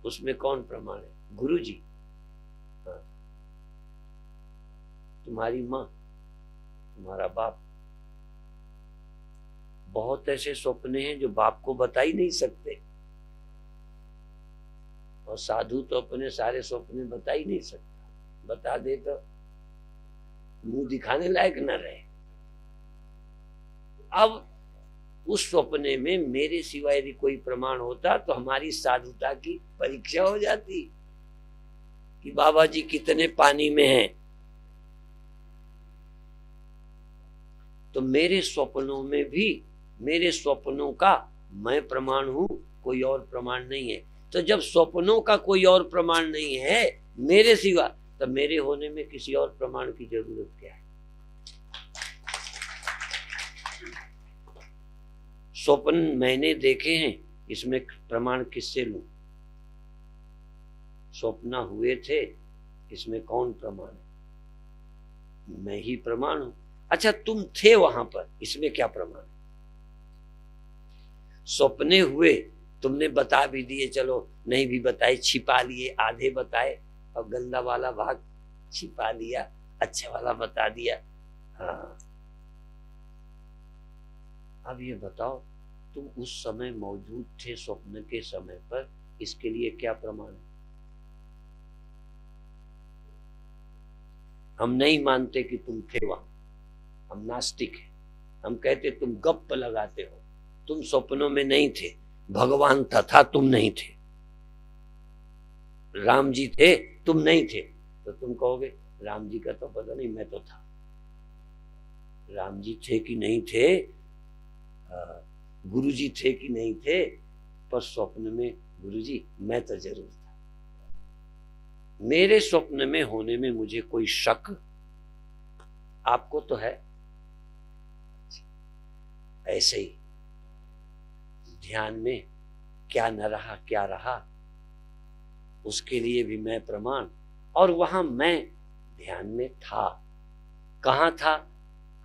उसमें कौन प्रमाण है? गुरु जी, हाँ, तुम्हारी माँ, तुम्हारा बाप। बहुत ऐसे सपने हैं जो बाप को बता ही नहीं सकते, और साधु तो अपने सारे सपने बता ही नहीं सकता। बता दे तो मुंह दिखाने लायक न रहे। अब उस सपने में मेरे सिवा यदि कोई प्रमाण होता तो हमारी साधुता की परीक्षा हो जाती कि बाबा जी कितने पानी में हैं। तो मेरे स्वप्नों में भी, मेरे स्वप्नों का मैं प्रमाण हूं, कोई और प्रमाण नहीं है। तो जब स्वप्नों का कोई और प्रमाण नहीं है मेरे सिवा, तो मेरे होने में किसी और प्रमाण की जरूरत क्या है? स्वप्न मैंने देखे हैं, इसमें प्रमाण किससे लूं? स्वप्न हुए थे, इसमें कौन प्रमाण है? मैं ही प्रमाण हूं। अच्छा, तुम थे वहां पर, इसमें क्या प्रमाण है? स्वप्ने हुए, तुमने बता भी दिए, चलो नहीं भी बताए, छिपा लिए, आधे बताए और गंदा वाला भाग छिपा लिया, अच्छे वाला बता दिया। हाँ, अब ये बताओ, तुम उस समय मौजूद थे स्वप्न के समय पर, इसके लिए क्या प्रमाण है? हम नहीं मानते कि तुम थे वहां, हम नास्तिक हैं। हम कहते तुम गप्प लगाते हो, तुम स्वप्नों में नहीं थे, भगवान था, तुम नहीं थे। राम जी थे, तुम नहीं थे, तो तुम कहोगे राम जी का तो पता नहीं, मैं तो था। राम जी थे कि नहीं थे, गुरु जी थे कि नहीं थे, पर स्वप्न में गुरु जी मैं तो जरूर था। मेरे स्वप्न में होने में मुझे कोई शक आपको तो है? ऐसे ही ध्यान में क्या न रहा क्या रहा, उसके लिए भी मैं प्रमाण। और वहां मैं ध्यान में था, कहां था,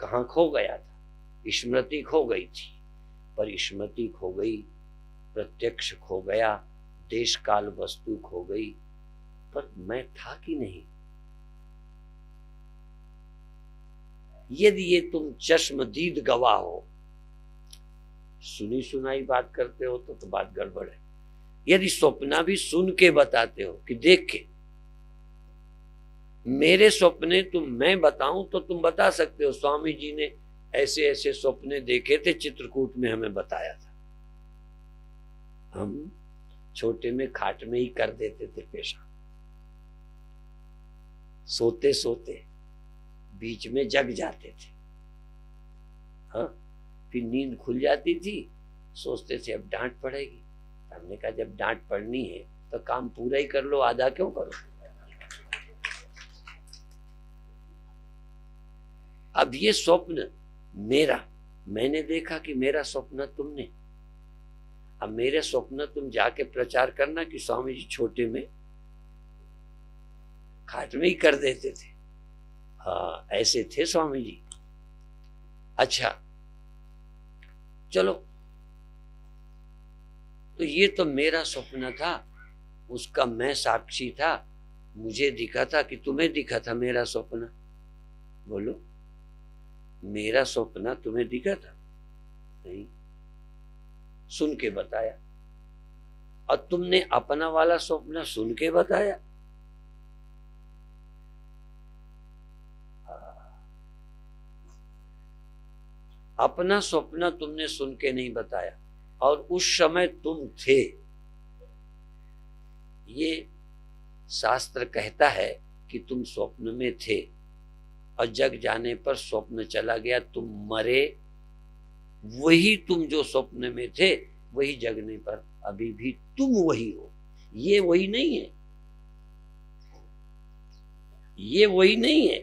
कहां खो गया था? स्मृति खो गई थी, पर स्मृति खो गई, प्रत्यक्ष खो गया, देश काल वस्तु खो गई, पर मैं था कि नहीं? यदि ये तुम चश्मदीद गवाह हो, सुनी सुनाई बात करते हो तो बात गड़बड़ है। यदि स्वप्न भी सुन के बताते हो कि देख के, मेरे सपने तुम मैं बताऊं तो तुम बता सकते हो, स्वामी जी ने ऐसे ऐसे सपने देखे थे, चित्रकूट में हमें बताया था। हम छोटे में खाट में ही कर देते थे पेशा, सोते सोते बीच में जग जाते थे। हाँ, फिर नींद खुल जाती थी, सोचते थे अब डांट पड़ेगी। हमने कहा जब डांट पड़नी है तो काम पूरा ही कर लो, आधा क्यों करो? अब ये स्वप्न मेरा, मैंने देखा कि मेरा स्वप्न तुमने। अब मेरे स्वप्न तुम जाके प्रचार करना कि स्वामी जी छोटे में खाट में ही कर देते थे। हाँ, ऐसे थे स्वामी जी। अच्छा चलो, तो ये तो मेरा स्वप्न था, उसका मैं साक्षी था, मुझे दिखा था कि तुम्हें दिखा था मेरा स्वप्न? बोलो, मेरा स्वप्न तुम्हें दिखा था? नहीं, सुन के बताया। और तुमने अपना वाला स्वप्न सुन के बताया? अपना स्वप्न तुमने सुन के नहीं बताया, और उस समय तुम थे। ये शास्त्र कहता है कि तुम स्वप्न में थे, और जग जाने पर स्वप्न चला गया, तुम मरे। वही तुम जो स्वप्न में थे, वही जगने पर अभी भी तुम वही हो। ये वही नहीं है, ये वही नहीं है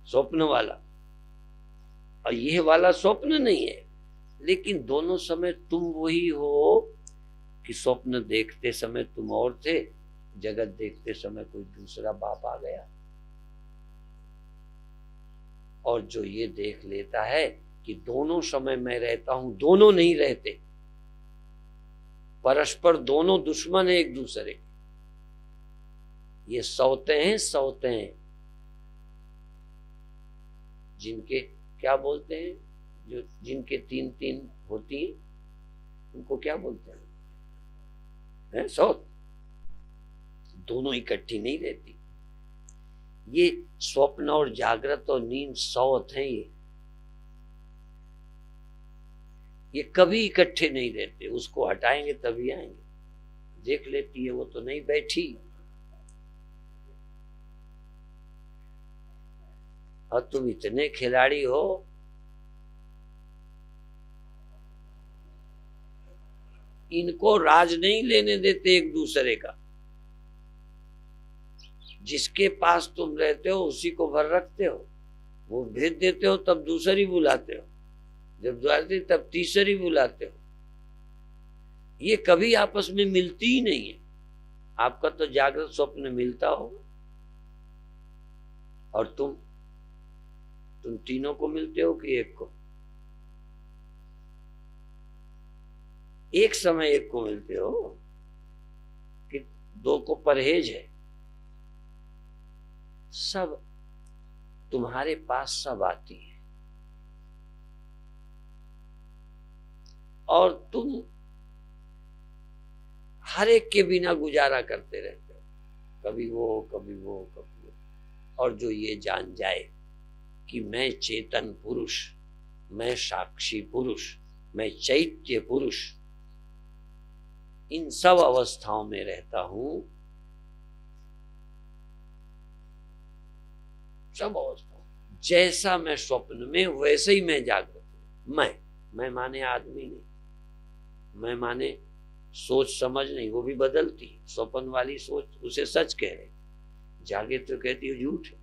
स्वप्न वाला, और यह वाला स्वप्न नहीं है। लेकिन दोनों समय तुम वही हो कि स्वप्न देखते समय तुम और थे, जगत देखते समय कोई दूसरा बाप आ गया। और जो ये देख लेता है कि दोनों समय मैं रहता हूं, दोनों नहीं रहते, परस्पर दोनों दुश्मन है एक दूसरे के। ये सौते हैं, सौते हैं, जिनके क्या बोलते हैं, जो जिनके तीन तीन होती हैं, उनको क्या बोलते हैं? सौत। दोनों इकट्ठी नहीं रहती। ये स्वप्न और जागृत और नींद सौत हैं। ये कभी इकट्ठे नहीं रहते, उसको हटाएंगे तभी आएंगे। देख लेती है वो तो नहीं बैठी, और तुम इतने खिलाड़ी हो, इनको राज नहीं लेने देते एक दूसरे का। जिसके पास तुम रहते हो उसी को भर रखते हो, वो भेज देते हो तब दूसरी बुलाते हो। जब बुलाते तब तीसरी बुलाते हो। ये कभी आपस में मिलती ही नहीं है। आपका तो जागृत स्वप्न मिलता होगा, और तुम तीनों को मिलते हो कि एक को? एक समय एक को मिलते हो कि दो को परहेज है? सब तुम्हारे पास सब आती है, और तुम हर एक के बिना गुजारा करते रहते हो, कभी वो कभी वो कभी वो। और जो ये जान जाए कि मैं चेतन पुरुष, मैं साक्षी पुरुष, मैं चैत्य पुरुष इन सब अवस्थाओं में रहता हूं, सब अवस्थाओं, जैसा मैं स्वप्न में वैसे ही मैं जागृत हूं। मैं माने आदमी नहीं, मैं माने सोच समझ नहीं, वो भी बदलती है। स्वप्न वाली सोच उसे सच कह रहे, जागे तो कहती है झूठ है।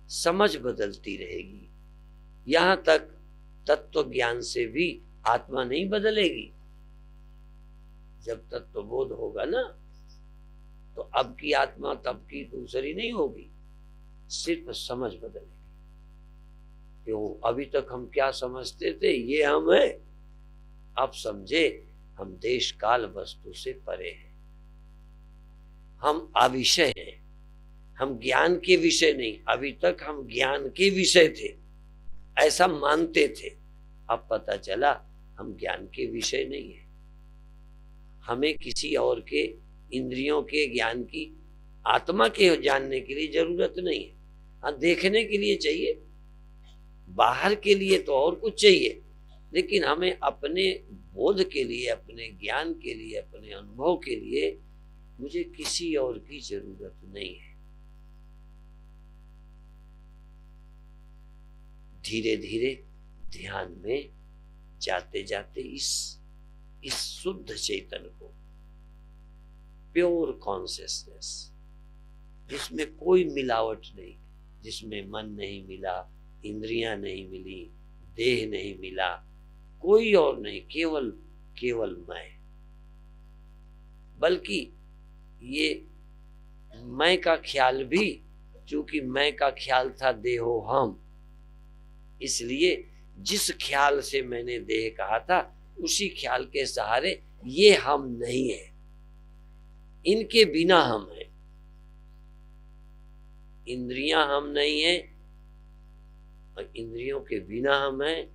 समझ बदलती रहेगी, यहां तक तत्व ज्ञान से भी आत्मा नहीं बदलेगी। जब तत्व बोध होगा ना, तो अब की आत्मा तब की दूसरी नहीं होगी, सिर्फ समझ बदलेगी। क्यों? अभी तक हम क्या समझते थे? ये हम है। अब समझे हम देश काल वस्तु से परे हैं, हम अविषय हैं, हम ज्ञान के विषय नहीं। अभी तक हम ज्ञान के विषय थे, ऐसा मानते थे। अब पता चला हम ज्ञान के विषय नहीं है। हमें किसी और के इंद्रियों के ज्ञान की, आत्मा के जानने के लिए जरूरत नहीं है। हाँ, देखने के लिए चाहिए, बाहर के लिए तो और कुछ चाहिए, लेकिन हमें अपने बोध के लिए, अपने ज्ञान के लिए, अपने अनुभव के लिए मुझे किसी और की जरूरत नहीं है। धीरे धीरे ध्यान में जाते जाते इस शुद्ध चेतन को, प्योर कॉन्शियसनेस, जिसमें कोई मिलावट नहीं, जिसमें मन नहीं मिला, इंद्रियां नहीं मिली, देह नहीं मिला, कोई और नहीं, केवल मैं। बल्कि ये मैं का ख्याल भी, चूंकि मैं का ख्याल था देहो हम, इसलिए जिस ख्याल से मैंने देह कहा था, उसी ख्याल के सहारे ये हम नहीं है, इनके बिना हम हैं। इंद्रियां हम नहीं है, और इंद्रियों के बिना हम हैं।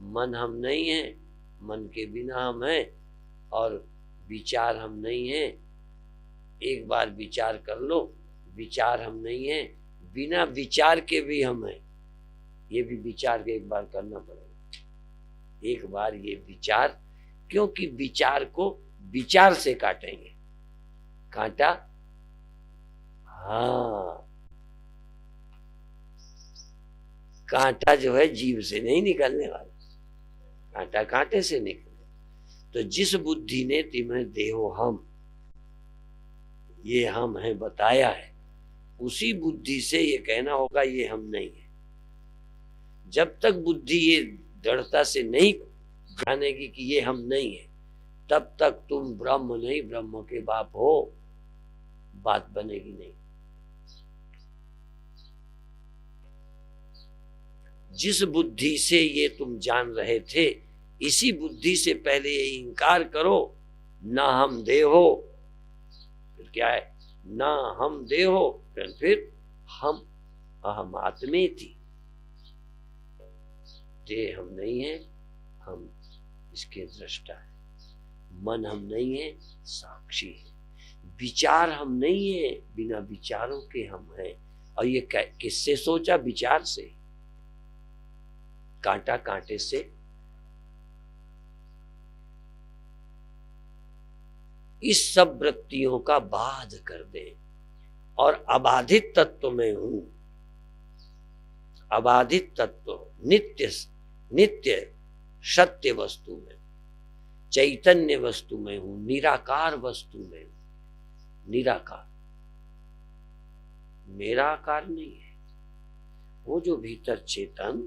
मन हम नहीं है, मन के बिना हम हैं। और विचार हम नहीं है। एक बार विचार कर लो, विचार हम नहीं है, बिना विचार के भी हम हैं। ये भी विचार के एक बार करना पड़ेगा, एक बार ये विचार, क्योंकि विचार को विचार से काटेंगे। कांटा, हाँ, कांटा जो है जीभ से नहीं निकलने वाला, कांटा कांटे से निकले। तो जिस बुद्धि ने तुम्हें देहो हम, ये हम है बताया है, उसी बुद्धि से ये कहना होगा ये हम नहीं है। जब तक बुद्धि ये दृढ़ता से नहीं जानेगी कि ये हम नहीं है, तब तक तुम ब्रह्म नहीं, ब्रह्म के बाप हो, बात बनेगी नहीं। जिस बुद्धि से ये तुम जान रहे थे, इसी बुद्धि से पहले ये इंकार करो, ना हम देहो, फिर क्या है, ना हम देहो, फिर हम अहम आत्मे थी। देह हम नहीं है, हम इसके दृष्टा है। मन हम नहीं है, साक्षी है। विचार हम नहीं है, बिना विचारों के हम हैं। और ये किससे सोचा? विचार से। कांटा कांटे से। इस सब वृत्तियों का बाध कर दे और अबाधित तत्व में हूं। अबाधित तत्व, नित्य सत्य वस्तु में, चैतन्य वस्तु में हूं, निराकार वस्तु में हूं। निराकार, मेरा आकार नहीं है। वो जो भीतर चेतन,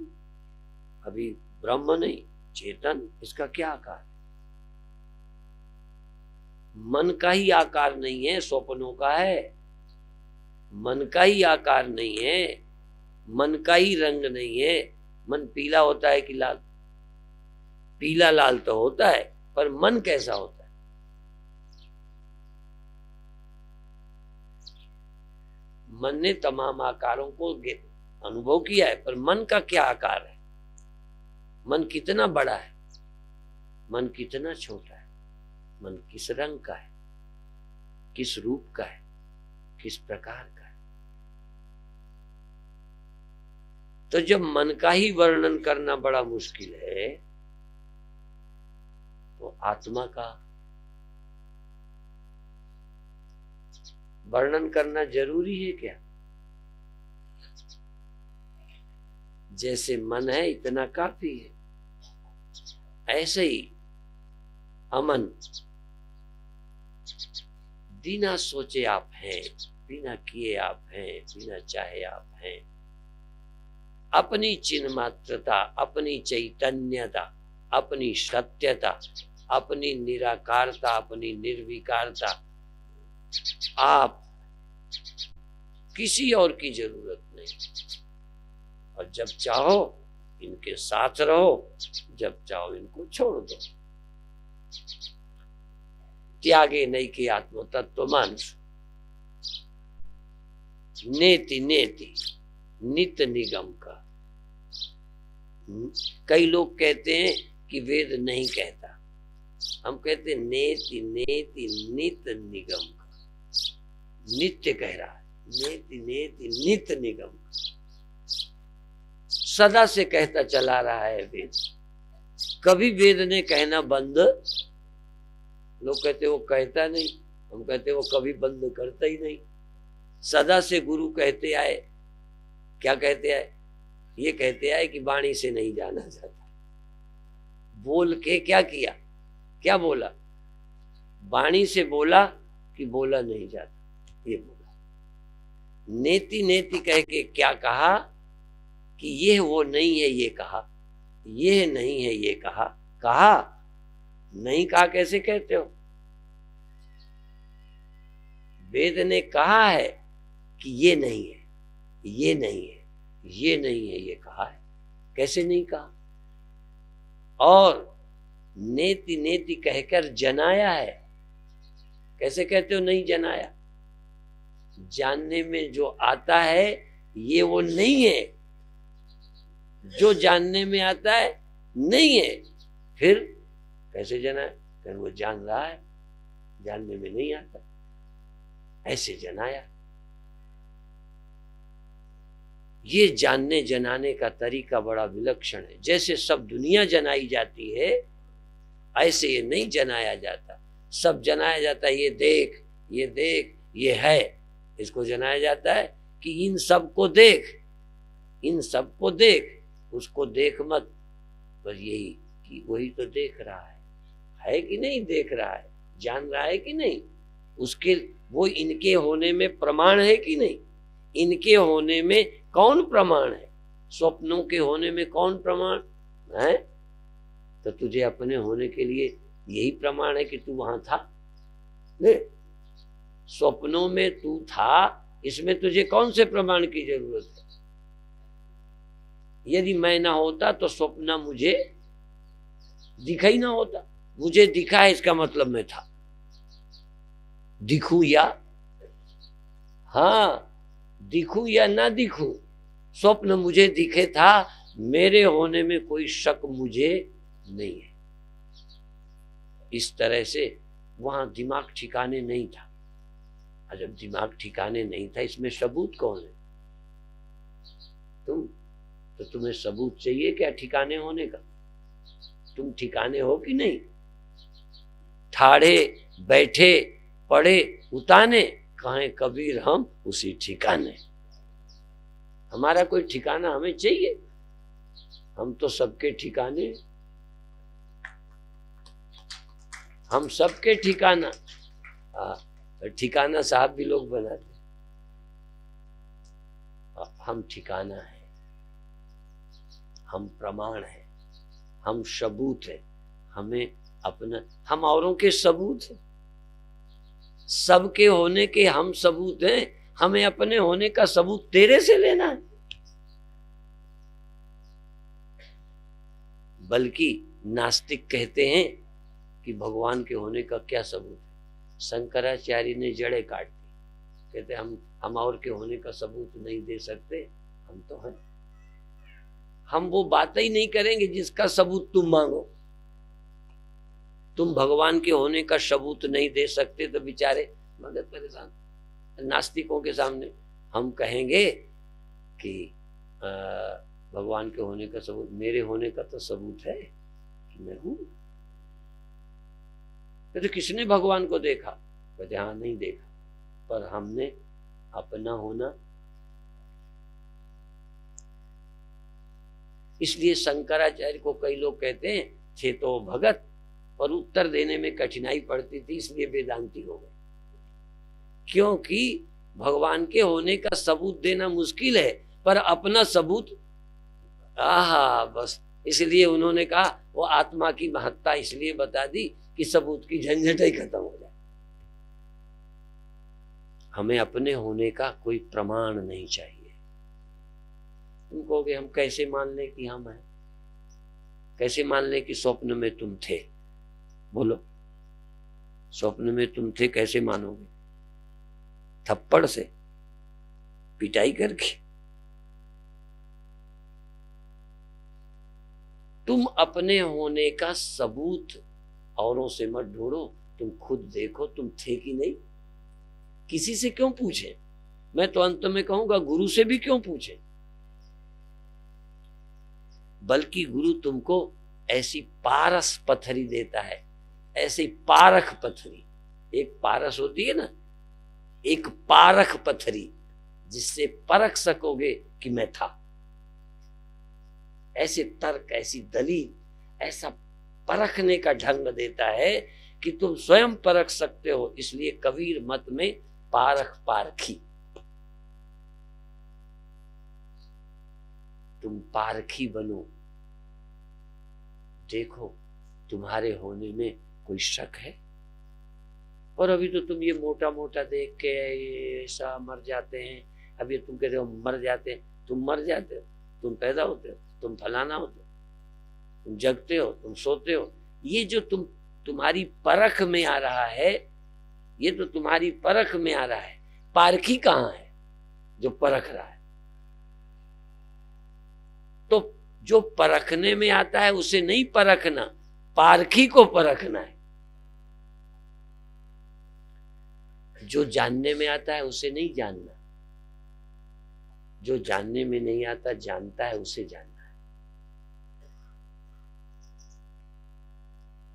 अभी ब्रह्म नहीं, चेतन, इसका क्या आकार? मन का ही आकार नहीं है, स्वप्नों का है। मन का ही आकार नहीं है, मन का ही रंग नहीं है। मन पीला होता है कि लाल? पीला लाल तो होता है, पर मन कैसा होता है? मन ने तमाम आकारों को अनुभव किया है, पर मन का क्या आकार है? मन कितना बड़ा है, मन कितना छोटा है, मन किस रंग का है, किस रूप का है, किस प्रकार का है? तो जब मन का ही वर्णन करना बड़ा मुश्किल है, तो आत्मा का वर्णन करना जरूरी है क्या? जैसे मन है इतना काफी है, ऐसे ही अमन बिना सोचे आप हैं, बिना किए आप हैं, बिना चाहे आप हैं। अपनी चिन्ह मात्रता, अपनी चैतन्यता, अपनी सत्यता, अपनी निराकारता, अपनी निर्विकारता, आप किसी और की जरूरत नहीं। और जब चाहो इनके साथ रहो, जब चाहो इनको छोड़ दो। त्यागे नैके आत्म तत्व मानस, नेति नेति नित निगम का। कई लोग कहते हैं कि वेद नहीं कहता, हम कहते हैं नेति नेति नित निगम का। नित्य कह रहा है, नेति नेति नित निगम का, सदा से कहता चला रहा है वेद। कभी वेद ने कहना बंद? लोग कहते वो कहता नहीं, हम कहते वो कभी बंद करता ही नहीं। सदा से गुरु कहते आए, क्या कहते आए? ये कहते आए कि वाणी से नहीं जाना जाता। बोल के क्या किया, क्या बोला? वाणी से बोला कि बोला नहीं जाता, ये बोला। नेति नेति कह के क्या कहा कि ये वो नहीं है, ये कहा, ये नहीं है, ये कहा। कहा नहीं कहा कैसे कहते हो? वेद ने कहा है कि ये नहीं है, ये नहीं है, ये नहीं है, ये कहा है। कैसे नहीं कहा? और नेति नेति कहकर जनाया है। कैसे कहते हो नहीं जनाया? जानने में जो आता है ये वो नहीं है, जो जानने में आता है नहीं है। फिर कैसे जनाया? कहते वो जान रहा है, जानने में नहीं आता, ऐसे जनाया। ये जानने जनाने का तरीका बड़ा विलक्षण है। जैसे सब दुनिया जनाई जाती है, ऐसे ये नहीं जनाया जाता। सब जनाया जाता है, ये देख, ये देख, ये है, इसको जनाया जाता है कि इन सबको देख, इन सबको देख, उसको देख मत। बस यही कि वही तो देख रहा है कि नहीं देख रहा है, जान रहा है कि नहीं, उसके वो इनके होने में प्रमाण है कि नहीं, इनके होने में कौन प्रमाण है? स्वप्नों के होने में कौन प्रमाण है? तो तुझे अपने होने के लिए यही प्रमाण है कि तू वहां था। स्वप्नों में तू था, इसमें तुझे कौन से प्रमाण की जरूरत है? यदि मैं ना होता तो स्वप्न मुझे दिखा ही ना होता। मुझे दिखा है इसका मतलब मैं था। दिखूं या हाँ, दिखूं या ना दिखूं, स्वप्न मुझे दिखे था, मेरे होने में कोई शक मुझे नहीं है। इस तरह से वहां दिमाग ठिकाने नहीं था। और जब दिमाग ठिकाने नहीं था, इसमें सबूत कौन है? तुम। तो तुम्हें सबूत चाहिए क्या ठिकाने होने का? तुम ठिकाने हो कि नहीं? ठाड़े बैठे पड़े उताने, कहें कबीर हम उसी ठिकाने। हमारा कोई ठिकाना हमें चाहिए? हम तो सबके ठिकाने, हम सबके ठिकाना। ठिकाना साहब भी लोग बनाते, हम ठिकाना है। हम प्रमाण हैं, हम सबूत हैं, हमें अपना, हम औरों के सबूत हैं, सबके होने के हम सबूत हैं, हमें अपने होने का सबूत तेरे से लेना है। बल्कि नास्तिक कहते हैं कि भगवान के होने का क्या सबूत है। शंकराचार्य ने जड़ें काट दी, कहते हम और के होने का सबूत नहीं दे सकते, हम तो हैं। हम वो बात ही नहीं करेंगे जिसका सबूत तुम मांगो। तुम भगवान के होने का सबूत नहीं दे सकते तो बेचारे मगर परेशान। नास्तिकों के सामने हम कहेंगे कि भगवान के होने का सबूत, मेरे होने का तो सबूत है कि मैं हूं। तो किसने भगवान को देखा? कहते हाँ नहीं देखा, पर हमने अपना होना। इसलिए शंकराचार्य को कई लोग कहते हैं थे तो भगत, पर उत्तर देने में कठिनाई पड़ती थी, इसलिए वेदांती हो गए। क्योंकि भगवान के होने का सबूत देना मुश्किल है, पर अपना सबूत बस। इसलिए उन्होंने कहा वो आत्मा की महत्ता इसलिए बता दी कि सबूत की झंझट ही खत्म हो जाए। हमें अपने होने का कोई प्रमाण नहीं चाहिए। तुम कहोगे हम कैसे मान लें कि हम हैं? कैसे मान लें कि स्वप्न में तुम थे? बोलो, स्वप्न में तुम थे कैसे मानोगे? थप्पड़ से, पिटाई करके? तुम अपने होने का सबूत औरों से मत ढूंढो, तुम खुद देखो तुम थे कि नहीं। किसी से क्यों पूछे? मैं तो अंत में कहूंगा गुरु से भी क्यों पूछे। बल्कि गुरु तुमको ऐसी पारस पथरी देता है, ऐसी पारख पथरी। एक पारस होती है ना, एक पारख पथरी, जिससे परख सकोगे कि मैं था। ऐसे तर्क, ऐसी दलील, ऐसा परखने का ढंग देता है कि तुम स्वयं परख सकते हो। इसलिए कबीर मत में पारख पारखी। तुम पारखी बनो, देखो तुम्हारे होने में कोई शक है। और अभी तो तुम ये मोटा मोटा देख के ये ऐसा मर जाते हैं। अभी तुम कहते हो मर जाते हैं, तुम मर जाते हो, तुम पैदा होते हो, तुम फलाना होते हो, तुम जगते हो, तुम सोते हो। ये जो तुम्हारी परख में आ रहा है, ये तो तुम्हारी परख में आ रहा है। पारखी कहाँ है जो परख रहा है? तो जो परखने में आता है उसे नहीं परखना, पारखी को परखना है। जो जानने में आता है उसे नहीं जानना, जो जानने में नहीं आता जानता है उसे जानना है।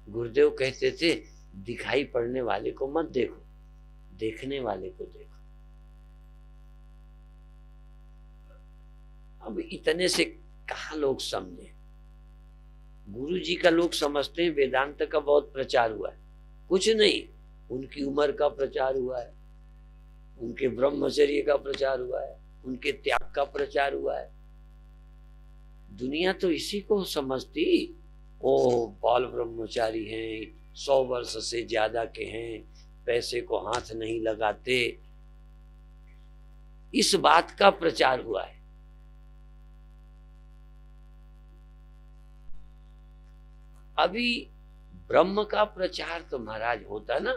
गुरुदेव कहते थे दिखाई पड़ने वाले को मत देखो, देखने वाले को देखो। अब इतने से कहाँ लोग समझे। गुरु जी का लोग समझते हैं वेदांत का बहुत प्रचार हुआ है। कुछ नहीं, उनकी उम्र का प्रचार हुआ है, उनके ब्रह्मचर्य का प्रचार हुआ है, उनके त्याग का प्रचार हुआ है। दुनिया तो इसी को समझती, ओ बाल ब्रह्मचारी हैं, 100 वर्ष से ज्यादा के हैं, पैसे को हाथ नहीं लगाते। इस बात का प्रचार हुआ है। अभी ब्रह्म का प्रचार तो महाराज होता ना,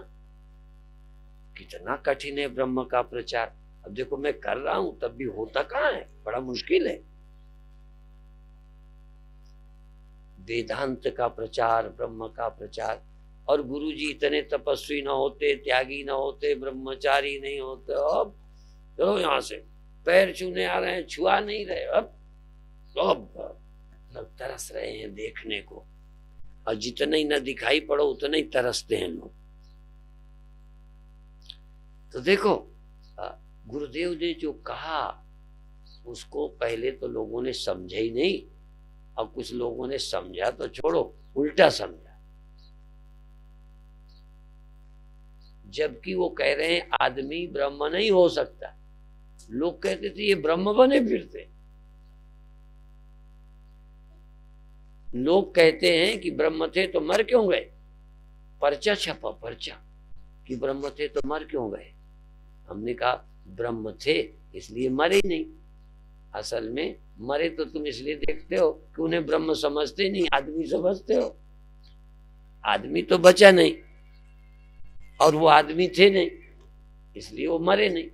कितना कठिन है ब्रह्म का प्रचार। अब देखो मैं कर रहा हूं तब भी होता कहाँ है, बड़ा मुश्किल है। वेदांत का प्रचार, ब्रह्म का प्रचार। और गुरुजी इतने तपस्वी न होते, त्यागी न होते, ब्रह्मचारी नहीं होते। अब चलो यहां से पैर छूने आ रहे हैं, छुआ नहीं रहे। अब तरस रहे हैं देखने को, और जितना ही न दिखाई पड़ो उतना ही तरसते हैं लोग। तो देखो गुरुदेव ने जो कहा उसको पहले तो लोगों ने समझा ही नहीं, और कुछ लोगों ने समझा तो छोड़ो, उल्टा समझा। जबकि वो कह रहे हैं आदमी ब्रह्म नहीं हो सकता। लोग कहते थे ये ब्रह्म बने फिरते। लोग कहते हैं कि ब्रह्म थे तो मर क्यों गए, पर्चा छपा पर्चा कि ब्रह्म थे तो मर क्यों गए। हमने कहा ब्रह्म थे इसलिए मरे नहीं, असल में मरे तो तुम इसलिए देखते हो कि उन्हें ब्रह्म समझते नहीं, आदमी समझते हो। आदमी तो बचा नहीं और वो आदमी थे नहीं इसलिए वो मरे नहीं।